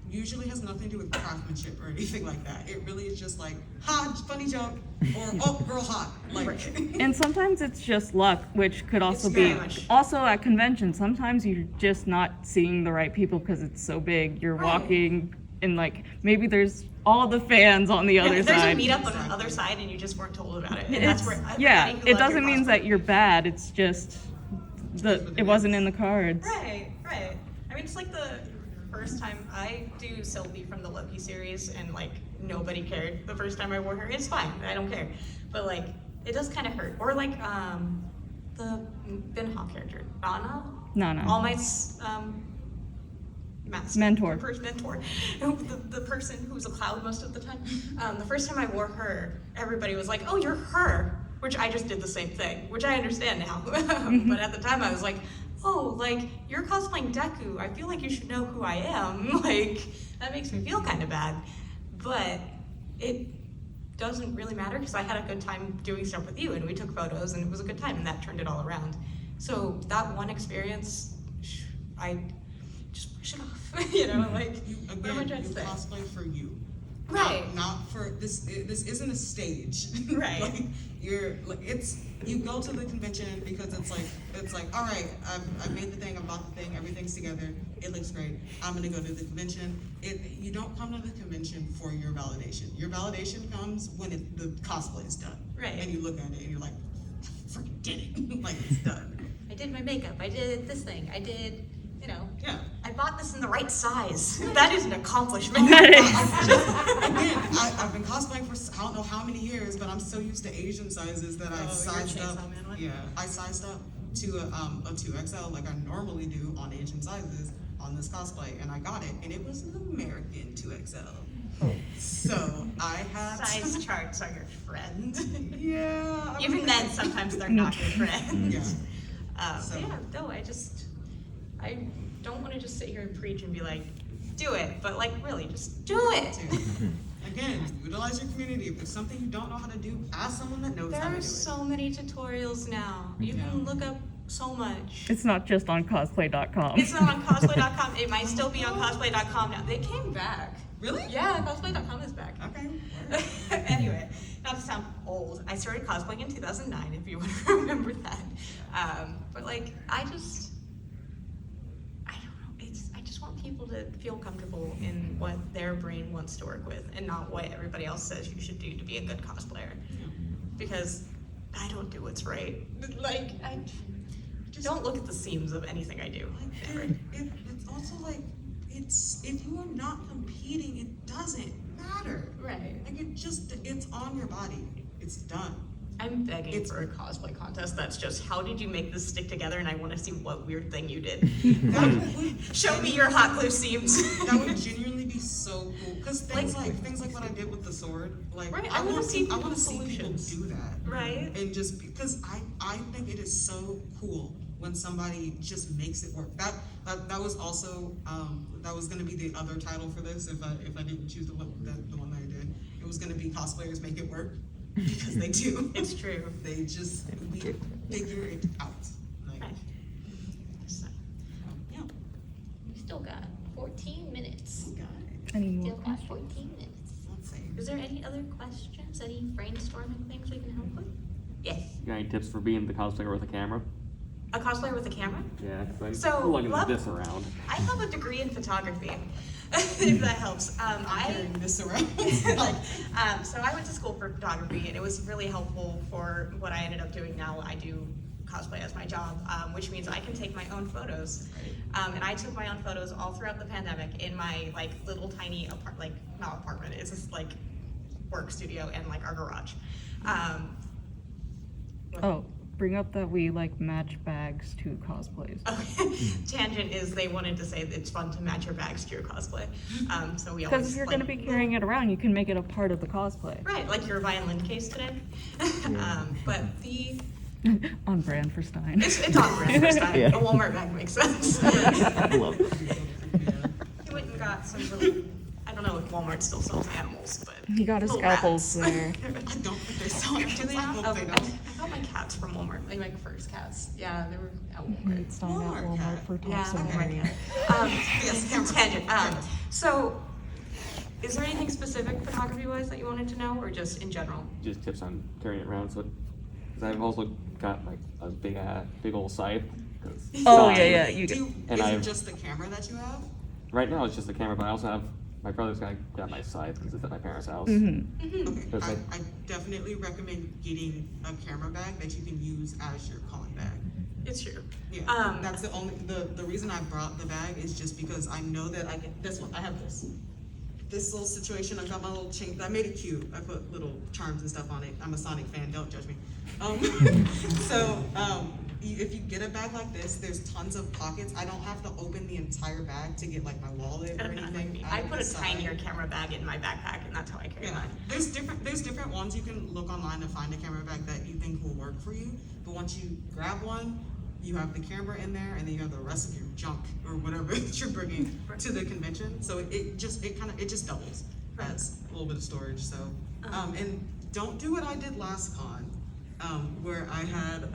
usually has nothing to do with craftsmanship or anything like that. It really is just like, ha, funny joke, or oh, girl hot. Like, and sometimes it's just luck, which could also It's be very much- also at conventions. Sometimes you're just not seeing the right people because it's so big. You're Right. walking and like maybe there's all the fans on the other There's side. a meetup on the other side and you just weren't told about it. And that's It's- where everybody yeah, who it loves your doesn't mean cosplay- that you're bad. It's just it wasn't in the cards. Right. I mean, it's like the first time I do Sylvie from the Loki series, and like nobody cared the first time I wore her. It's fine, I don't care. But like, it does kind of hurt. Or like the Ben Hawk character, Anna. No. All Might's master. Mentor. Mentor. The person who's a cloud most of the time. The first time I wore her, everybody was like, "Oh, you're her." which I just did the same thing, which I understand now. But at the time I was like, oh, like, you're cosplaying Deku. I feel like you should know who I am. Like, that makes me feel kind of bad. But it doesn't really matter because I had a good time doing stuff with you and we took photos and it was a good time and that turned it all around. So that one experience, I just push it off, you know, like, what am I trying to say? Cosplay for you. Right. Not for this. This isn't a stage. Right. Like you're like you go to the convention because it's like all right. I've made the thing. I bought the thing. Everything's together. It looks great. I'm gonna go to the convention. You don't come to the convention for your validation. Your validation comes when the cosplay is done. Right. And you look at it and you're like, freaking did it. Like it's done. I did my makeup, I did this thing, I did, you know, Yeah. I bought this in the right size. That is an accomplishment. I've been cosplaying for I don't know how many years, but I'm so used to Asian sizes that I you're a sized up. Chainsaw Man one? Yeah, I sized up to a 2XL like I normally do on Asian sizes on this cosplay, and I got it, and it was an American 2XL. So I had Size charts are your friend. Yeah. I Even mean, then, sometimes they're not your friend. Yeah. So- Yeah, no, I don't want to just sit here and preach and be like, do it, but like really, just do it. Again, utilize your community. If there's something you don't know how to do, ask someone that knows There how to are do it. so many tutorials now. You can look up so much. It's not just on cosplay.com. It's not on cosplay.com. It might still be on cosplay.com now. They came back. Really? Yeah, cosplay.com is back. Okay. Anyway, not to sound old, I started cosplaying in 2009, if you want to remember that. But like, I don't know, I just want people to feel comfortable in what their brain wants to work with and not what everybody else says you should do to be a good cosplayer. Because I don't do what's right. Like, I just don't look at the seams of anything I do. Ever. And it's also like, if you are not competing, it doesn't matter. Right. Like it's on your body. It's done. I'm begging It's- for a cosplay contest that's just, how did you make this stick together, and I want to see what weird thing you did. That would Show me your hot glue seams. That would genuinely be so cool. Because things like what I did with the sword, like Right, I wanna see I want to people's see people solutions. do that. Right. And just because I think it is so cool when somebody just makes it work. That was also that was gonna be the other title for this if I didn't choose the one that I did. It was gonna be cosplayers make it work because they do. It's true. They just we figure it out. Like, Right. So, yeah. We still got 14 minutes. Got it. Any more Still got questions? 14 minutes. Let's see. is there any other questions? Any brainstorming things we can help with? Yes. You got any tips for being the cosplayer with a camera? A cosplayer with a camera? Yeah, because So, I'm lugging love- this around. I have a degree in photography, if that helps. Carrying this around. So I went to school for photography, and it was really helpful for what I ended up doing now. I do cosplay as my job, which means I can take my own photos. And I took my own photos all throughout the pandemic in my like little tiny not apartment, it's just like work studio and like our garage. Oh, bring up that we like match bags to cosplays. Okay. Tangent is they wanted to say that it's fun to match your bags to your cosplay. So we always Because if you're gonna be carrying it around, you can make it a part of the cosplay. right, like your violin case today. But the On brand for Stein. it's on brand first time. Yeah. A Walmart bag makes sense. I love it. He went and got some really, I don't know if Walmart still sells animals, but He got his little scalpels rats. there. I don't think they sell it. Do they I not? hope Oh, they I don't. got my cats from Walmart, like my first cats. Yeah, they were at Walmart. It's Stein at Walmart Walmart cat. for Yeah, Thompson. Walmart cat. Yes, camera. Tangent. So, is there anything specific photography-wise that you wanted to know, or just in general? Just tips on carrying it around. So, because I've also got like a big old scythe. 'cause Oh it's yeah, on. yeah. Is And it I've- just the camera that you have? Right now it's just the camera, but I also have my brother's got my scythe because it's at my parents' house. Mm-hmm. Okay, That's like- I definitely recommend getting a camera bag that you can use as your calling bag. It's true. Yeah, that's the reason I brought the bag is just because I know that I get this one. I have this little situation. I've got my little chain. I made it cute. I put little charms and stuff on it. I'm a Sonic fan. Don't judge me. So if you get a bag like this, there's tons of pockets. I don't have to open the entire bag to get like my wallet or anything. I out put the a side. tinier camera bag in my backpack, and that's how I carry Yeah, mine. there's different ones. You can look online to find a camera bag that you think will work for you. But once you grab one, you have the camera in there, and then you have the rest of your junk or whatever that you're bringing to the convention. So it just doubles as a little bit of storage. So and don't do what I did last con, where I had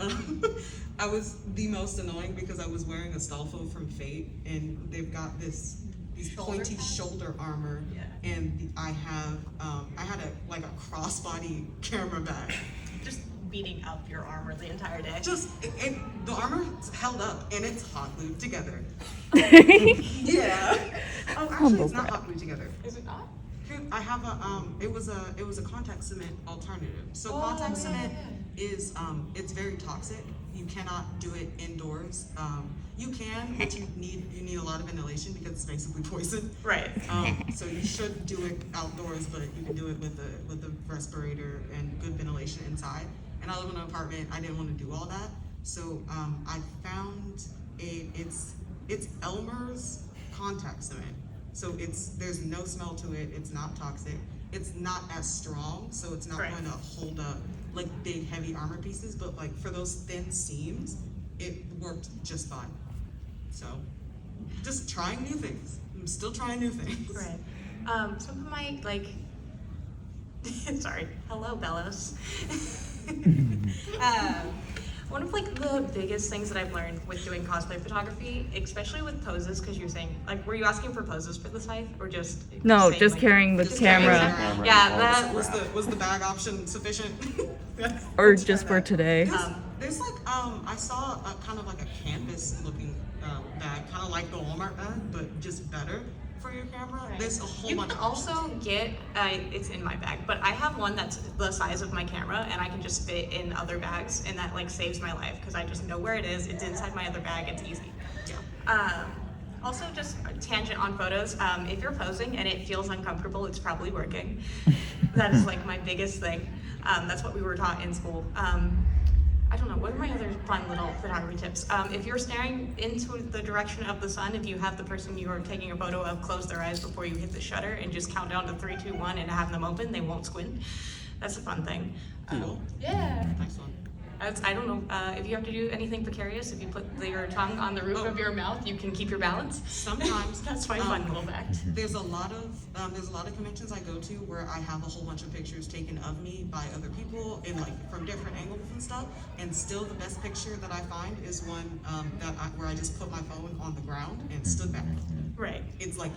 I was the most annoying because I was wearing a Stolfo from Fate, and they've got these pointy shoulder armor, Yeah. and I had a crossbody camera bag. Just beating up your armor the entire day. The armor held up, and it's hot glued together. Yeah. Oh, actually, it's not hot glued together. Is it not? Here, I have it was a contact cement alternative. So Oh, contact yeah, cement yeah. is it's very toxic. You cannot do it indoors. You can, but you need a lot of ventilation because it's basically poison. Right. So you should do it outdoors, but you can do it with a respirator and good ventilation inside. And I live in an apartment. I didn't want to do all that, so I found it's Elmer's contact cement. So there's no smell to it. It's not toxic. It's not as strong, so it's not Right. going to hold up like big heavy armor pieces. But like for those thin seams, it worked just fine. So just trying new things. I'm still trying new things. Right. Some of my sorry. Hello, Bellows. One of like the biggest things that I've learned with doing cosplay photography, especially with poses, because you're saying like, were you asking for poses for the scythe or just? No, saying, just like- carrying the Just carrying camera. the camera. Yeah, Camera. that Was the bag option sufficient? Or Let's try just for that. today. There's like I saw a kind of like a canvas looking bag, kind of like the Walmart bag, but just better for your camera. There's a whole You bunch can of options. also get, it's in my bag, but I have one that's the size of my camera and I can just fit in other bags, and that like saves my life because I just know where it is. It's inside my other bag. It's easy. Yeah. Also, just a tangent on photos. If you're posing and it feels uncomfortable, it's probably working. That is like my biggest thing. That's what we were taught in school. I don't know, what are my other fun little photography tips? If you're staring into the direction of the sun, if you have the person you are taking a photo of close their eyes before you hit the shutter and just count down to 3, 2, 1 and have them open, they won't squint. That's a fun thing. Cool. Yeah. Nice one. I don't know, if you have to do anything precarious, if you put your tongue on the roof of your mouth, you can keep your balance. Sometimes That's my fun little fact. There's a lot of conventions I go to where I have a whole bunch of pictures taken of me by other people and like from different angles and stuff. And still, the best picture that I find is one where I just put my phone on the ground and stood back. Right. It's like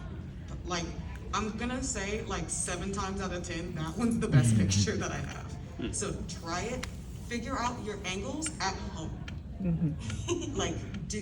I'm gonna say like 7 times out of 10, that one's the best picture that I have. So try it. Figure out your angles at home. Like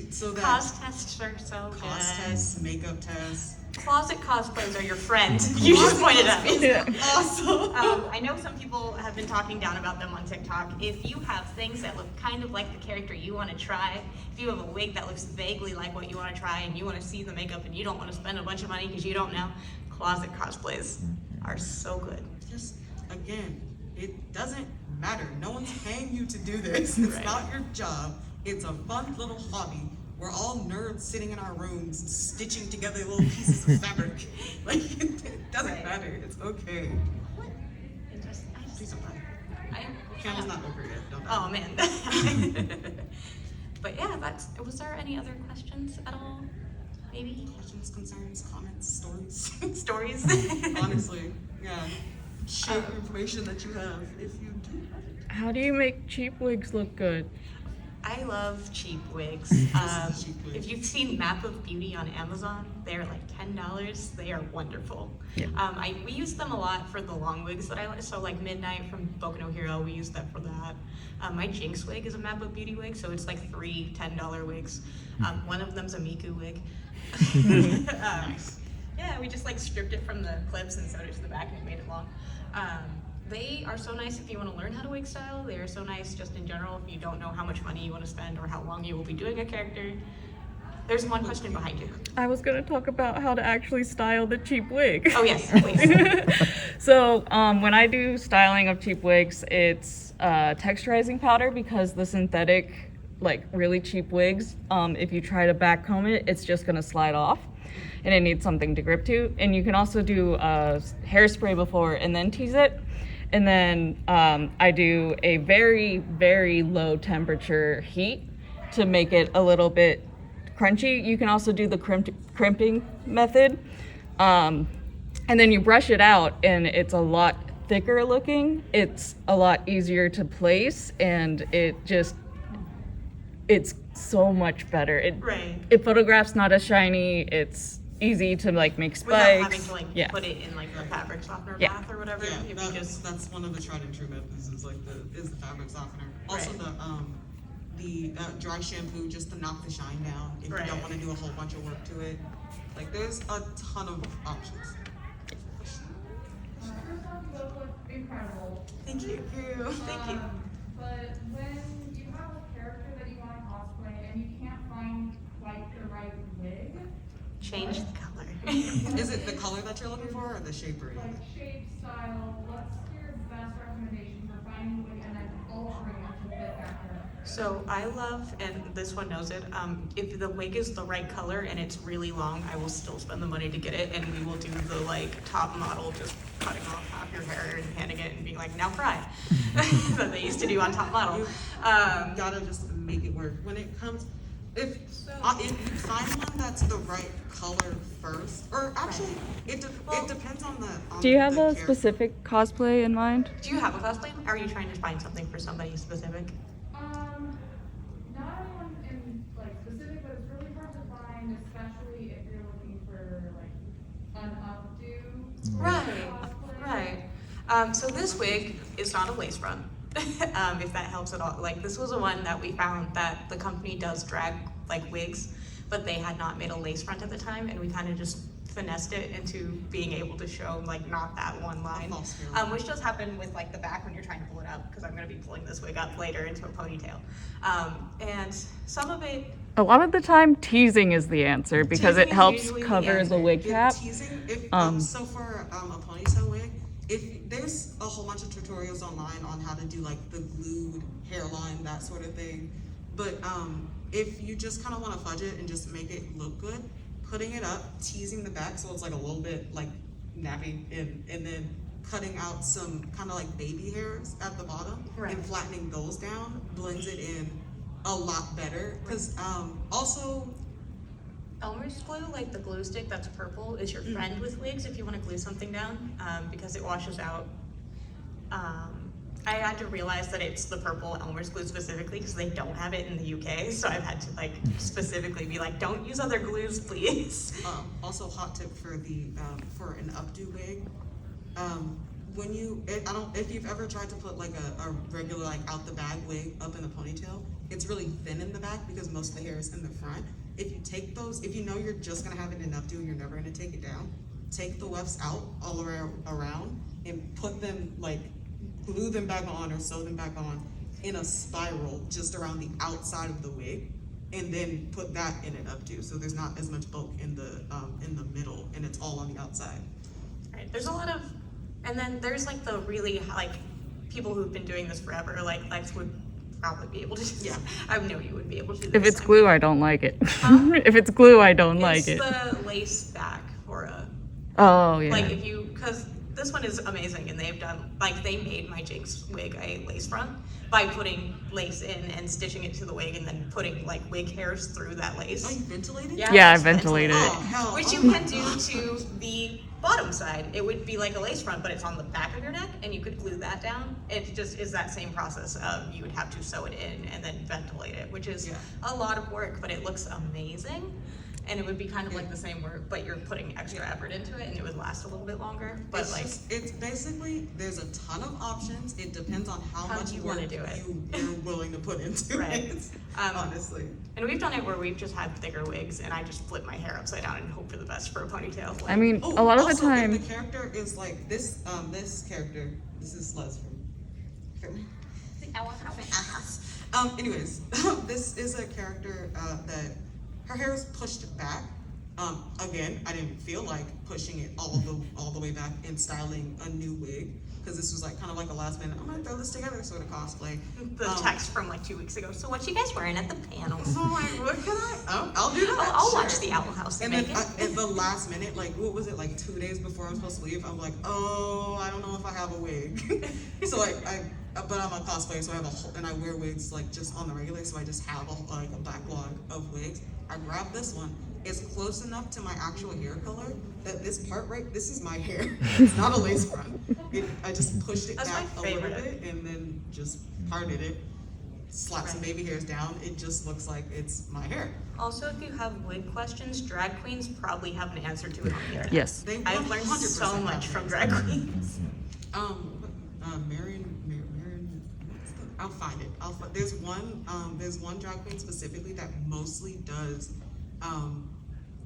so that Cos tests are so good. cost tests, makeup tests. Closet cosplays are your friend. You just pointed at me. Awesome. I know some people have been talking down about them on TikTok. If you have things that look kind of like the character you want to try, if you have a wig that looks vaguely like what you want to try and you want to see the makeup and you don't want to spend a bunch of money because you don't know, closet cosplays are so good. Just again, it doesn't matter. No one's paying you to do this. It's Right. not your job. It's a fun little hobby. We're all nerds sitting in our rooms stitching together little pieces of fabric. Like it doesn't Right. matter. It's okay. It just, Please don't die. I Camera's not over yet. Don't die. Oh man. But yeah, was there any other questions at all? Maybe? Questions, concerns, comments, stories. Stories? Honestly, yeah. Share information that you have if you do have it. How do you make cheap wigs look good? I love cheap wigs. This is a cheap wig. If you've seen Map of Beauty on Amazon, they're like $10. They are wonderful. We use them a lot for the long wigs that I like. So like Midnight from Boku no Hero, we use that for that. My Jinx wig is a Map of Beauty wig, so it's like 3 $10 wigs. One of them's a Miku wig. Yeah, we just like stripped it from the clips and sewed it to the back and we made it long. They are so nice if you want to learn how to wig style. They are so nice just in general if you don't know how much money you want to spend or how long you will be doing a character. There's one question behind you. I was gonna talk about how to actually style the cheap wig. Oh yes, please. So when I do styling of cheap wigs, it's texturizing powder because the synthetic like really cheap wigs, if you try to back comb it, it's just gonna slide off and it needs something to grip to. And you can also do hairspray before and then tease it. And then I do a very, very low temperature heat to make it a little bit crunchy. You can also do the crimping method. And then you brush it out and it's a lot thicker looking. It's a lot easier to place and it's so much better. It photographs not as shiny. It's easy to like make spikes. Without having to like Yeah. put it in like the fabric softener Yeah. bath or whatever. Yeah, If you just that's one of the tried and true methods is like the fabric softener. Also the dry shampoo just to knock the shine down if you Right. don't want to do a whole bunch of work to it. Like there's a ton of options. Incredible. thank you. Thank you. But when you have a character that you want to cosplay and you can't find like the right wig, Change the color. Is it the color that you're looking for or the shape or like anything? shape, style, what's your best recommendation for finding the wig and then altering it to fit that character? So I love, and this one knows it, if the wig is the right color and it's really long, I will still spend the money to get it, and we will do the like top model, just cutting off half your hair and handing it and being like, now cry, that they used to do on Top Model. You gotta just make it work. When it comes, if you find one that's the right color first, or actually, it depends on the. Do you have the a character. specific cosplay in mind? Do you have a cosplay? Are you trying to find something for somebody specific? Not anyone in like specific, but it's really hard to find, especially if you're looking for like an updo. Right. So this wig is not a lace front, if that helps at all. Like this was a one that we found that the company does drag like wigs, but they had not made a lace front at the time, and we kind of just finessed it into being able to show like not that one line, false hairline. which does happen with like the back when you're trying to pull it up, because I'm going to be pulling this wig up later into a ponytail, and some of it. A lot of the time, teasing is the answer because Teasing it is helps usually the cover answer. the wig cap. Teasing, so for a ponytail wig, if there's a whole bunch of tutorials online on how to do like the glued hairline, that sort of thing. But if you just kind of want to fudge it and just make it look good, putting it up, teasing the back so it's like a little bit like nappy, and then cutting out some kind of like baby hairs at the bottom Right. and flattening those down blends it in a lot better. Because also. Elmer's glue, like the glue stick that's purple, is your friend with wigs if you want to glue something down, because it washes out. I had to realize that it's the purple Elmer's glue specifically because they don't have it in the UK, so I've had to like specifically be like, don't use other glues, please. Also, hot tip for the for an updo wig. When if you've ever tried to put like a regular like out the bag wig up in a ponytail, it's really thin in the back because most of the hair is in the front. If you take those, if you know you're just gonna have it in updo and you're never gonna take it down, take the wefts out all around and put them like glue them back on or sew them back on in a spiral just around the outside of the wig, and then put that in an updo so there's not as much bulk in the middle and it's all on the outside. Right, there's a lot of, and then there's like the really like people who've been doing this forever, like Lex would probably be able to do this. Yeah. I know you would be able to do If this. it's glue, I don't like it. If it's glue, I don't like it. It's the lace back for a. Oh, yeah. Like if you, because this one is amazing, and they've done, like they made my Jinx wig a lace front by putting lace in and stitching it to the wig and then putting like wig hairs through that lace. Oh, you ventilated? Yeah, I it's ventilated it. Oh, hell. Which you can do to the bottom side. It would be like a lace front, but it's on the back of your neck, and you could glue that down. It just is that same process of you would have to sew it in and then ventilate it, which is a lot of work, but it looks amazing. And it would be kind of like the same work, but you're putting extra effort into it, and it would last a little bit longer. But It's like, it's basically, there's a ton of options. It depends on how much you work wanna do it. you're willing to put into Right. it. Honestly. and we've done it where we've just had thicker wigs, and I just flip my hair upside down and hope for the best for a ponytail. I mean, Oh, a lot of the also, time. if the character is like this, this character, this is Les from. Anyways, this is a character that her hair is pushed back, Again, I didn't feel like pushing it all the way back and styling a new wig, because this was like kind of like a last minute, I'm gonna throw this together sort of cosplay. The text from like 2 weeks ago. So what you guys wearing at the panel? So I'm like, what can I'll do that. I'll sure. watch the Owl House And and then make it. at the last minute, like what was it, like 2 days before I was supposed to leave, I'm like, oh, I don't know if I have a wig. So but I'm a cosplayer, so I have a whole, and I wear wigs like just on the regular, so I just have a backlog of wigs. I grabbed this one. It's close enough to my actual hair color that this part this is my hair. It's not a lace front. I just pushed it That's back my a little favorite. bit and then just parted it, slapped some baby hairs down. It just looks like it's my hair. Also, if you have wig questions, drag queens probably have an answer to it on the internet. Yes. They I've learned 100% so have much an from answer. drag queens. Marion, I'll find it. There's one drag queen specifically that mostly does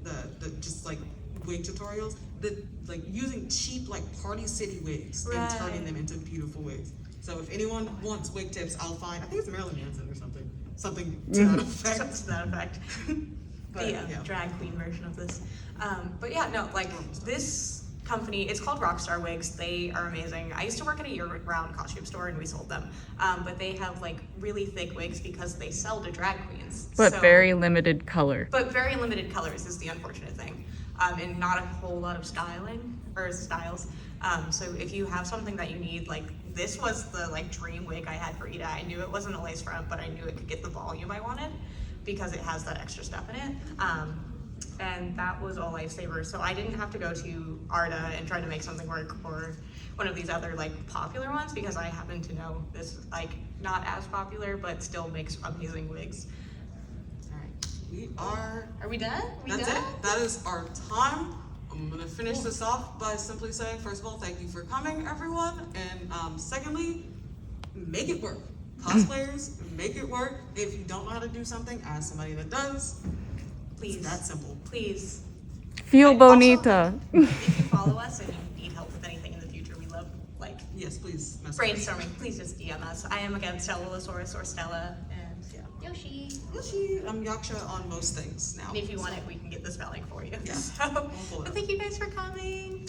the just like wig tutorials, like using cheap like Party City wigs and turning Right. them into beautiful wigs. So if anyone wants wig tips, I think it's Marilyn Manson or something to that effect. Something to that effect. But, the yeah. drag queen version of this. But yeah, no, like this company, it's called Rockstar Wigs. They are amazing. I used to work at a year-round costume store and we sold them. But they have like really thick wigs because they sell to drag queens. But So- very limited color. But very limited colors is the unfortunate thing. And not a whole lot of styling or styles. So if you have something that you need, like this was the like dream wig I had for Ida. I knew it wasn't a lace front, but I knew it could get the volume I wanted because it has that extra stuff in it. And that was a lifesaver. So I didn't have to go to Arda and try to make something work or one of these other like popular ones because I happen to know this like not as popular but still makes amazing wigs. We are. Are we done? That's it. That is our time. I'm gonna finish this off by simply saying, first of all, thank you for coming, everyone, and secondly, make it work. Cosplayers, make it work. If you don't know how to do something, ask somebody that does. Please. It's that simple. Please. Feel And also, bonita. If you follow us and you need help with anything in the future, we love like Yes, please. Mess with us. brainstorming. Please just DM us. I am again stellalasaurus or Stella, and yeah. Yoshi. Yoshi, I'm Yaksha on most things now. And if you want it, we can get the spelling for you. Yeah. So, pull it but up. thank you guys for coming.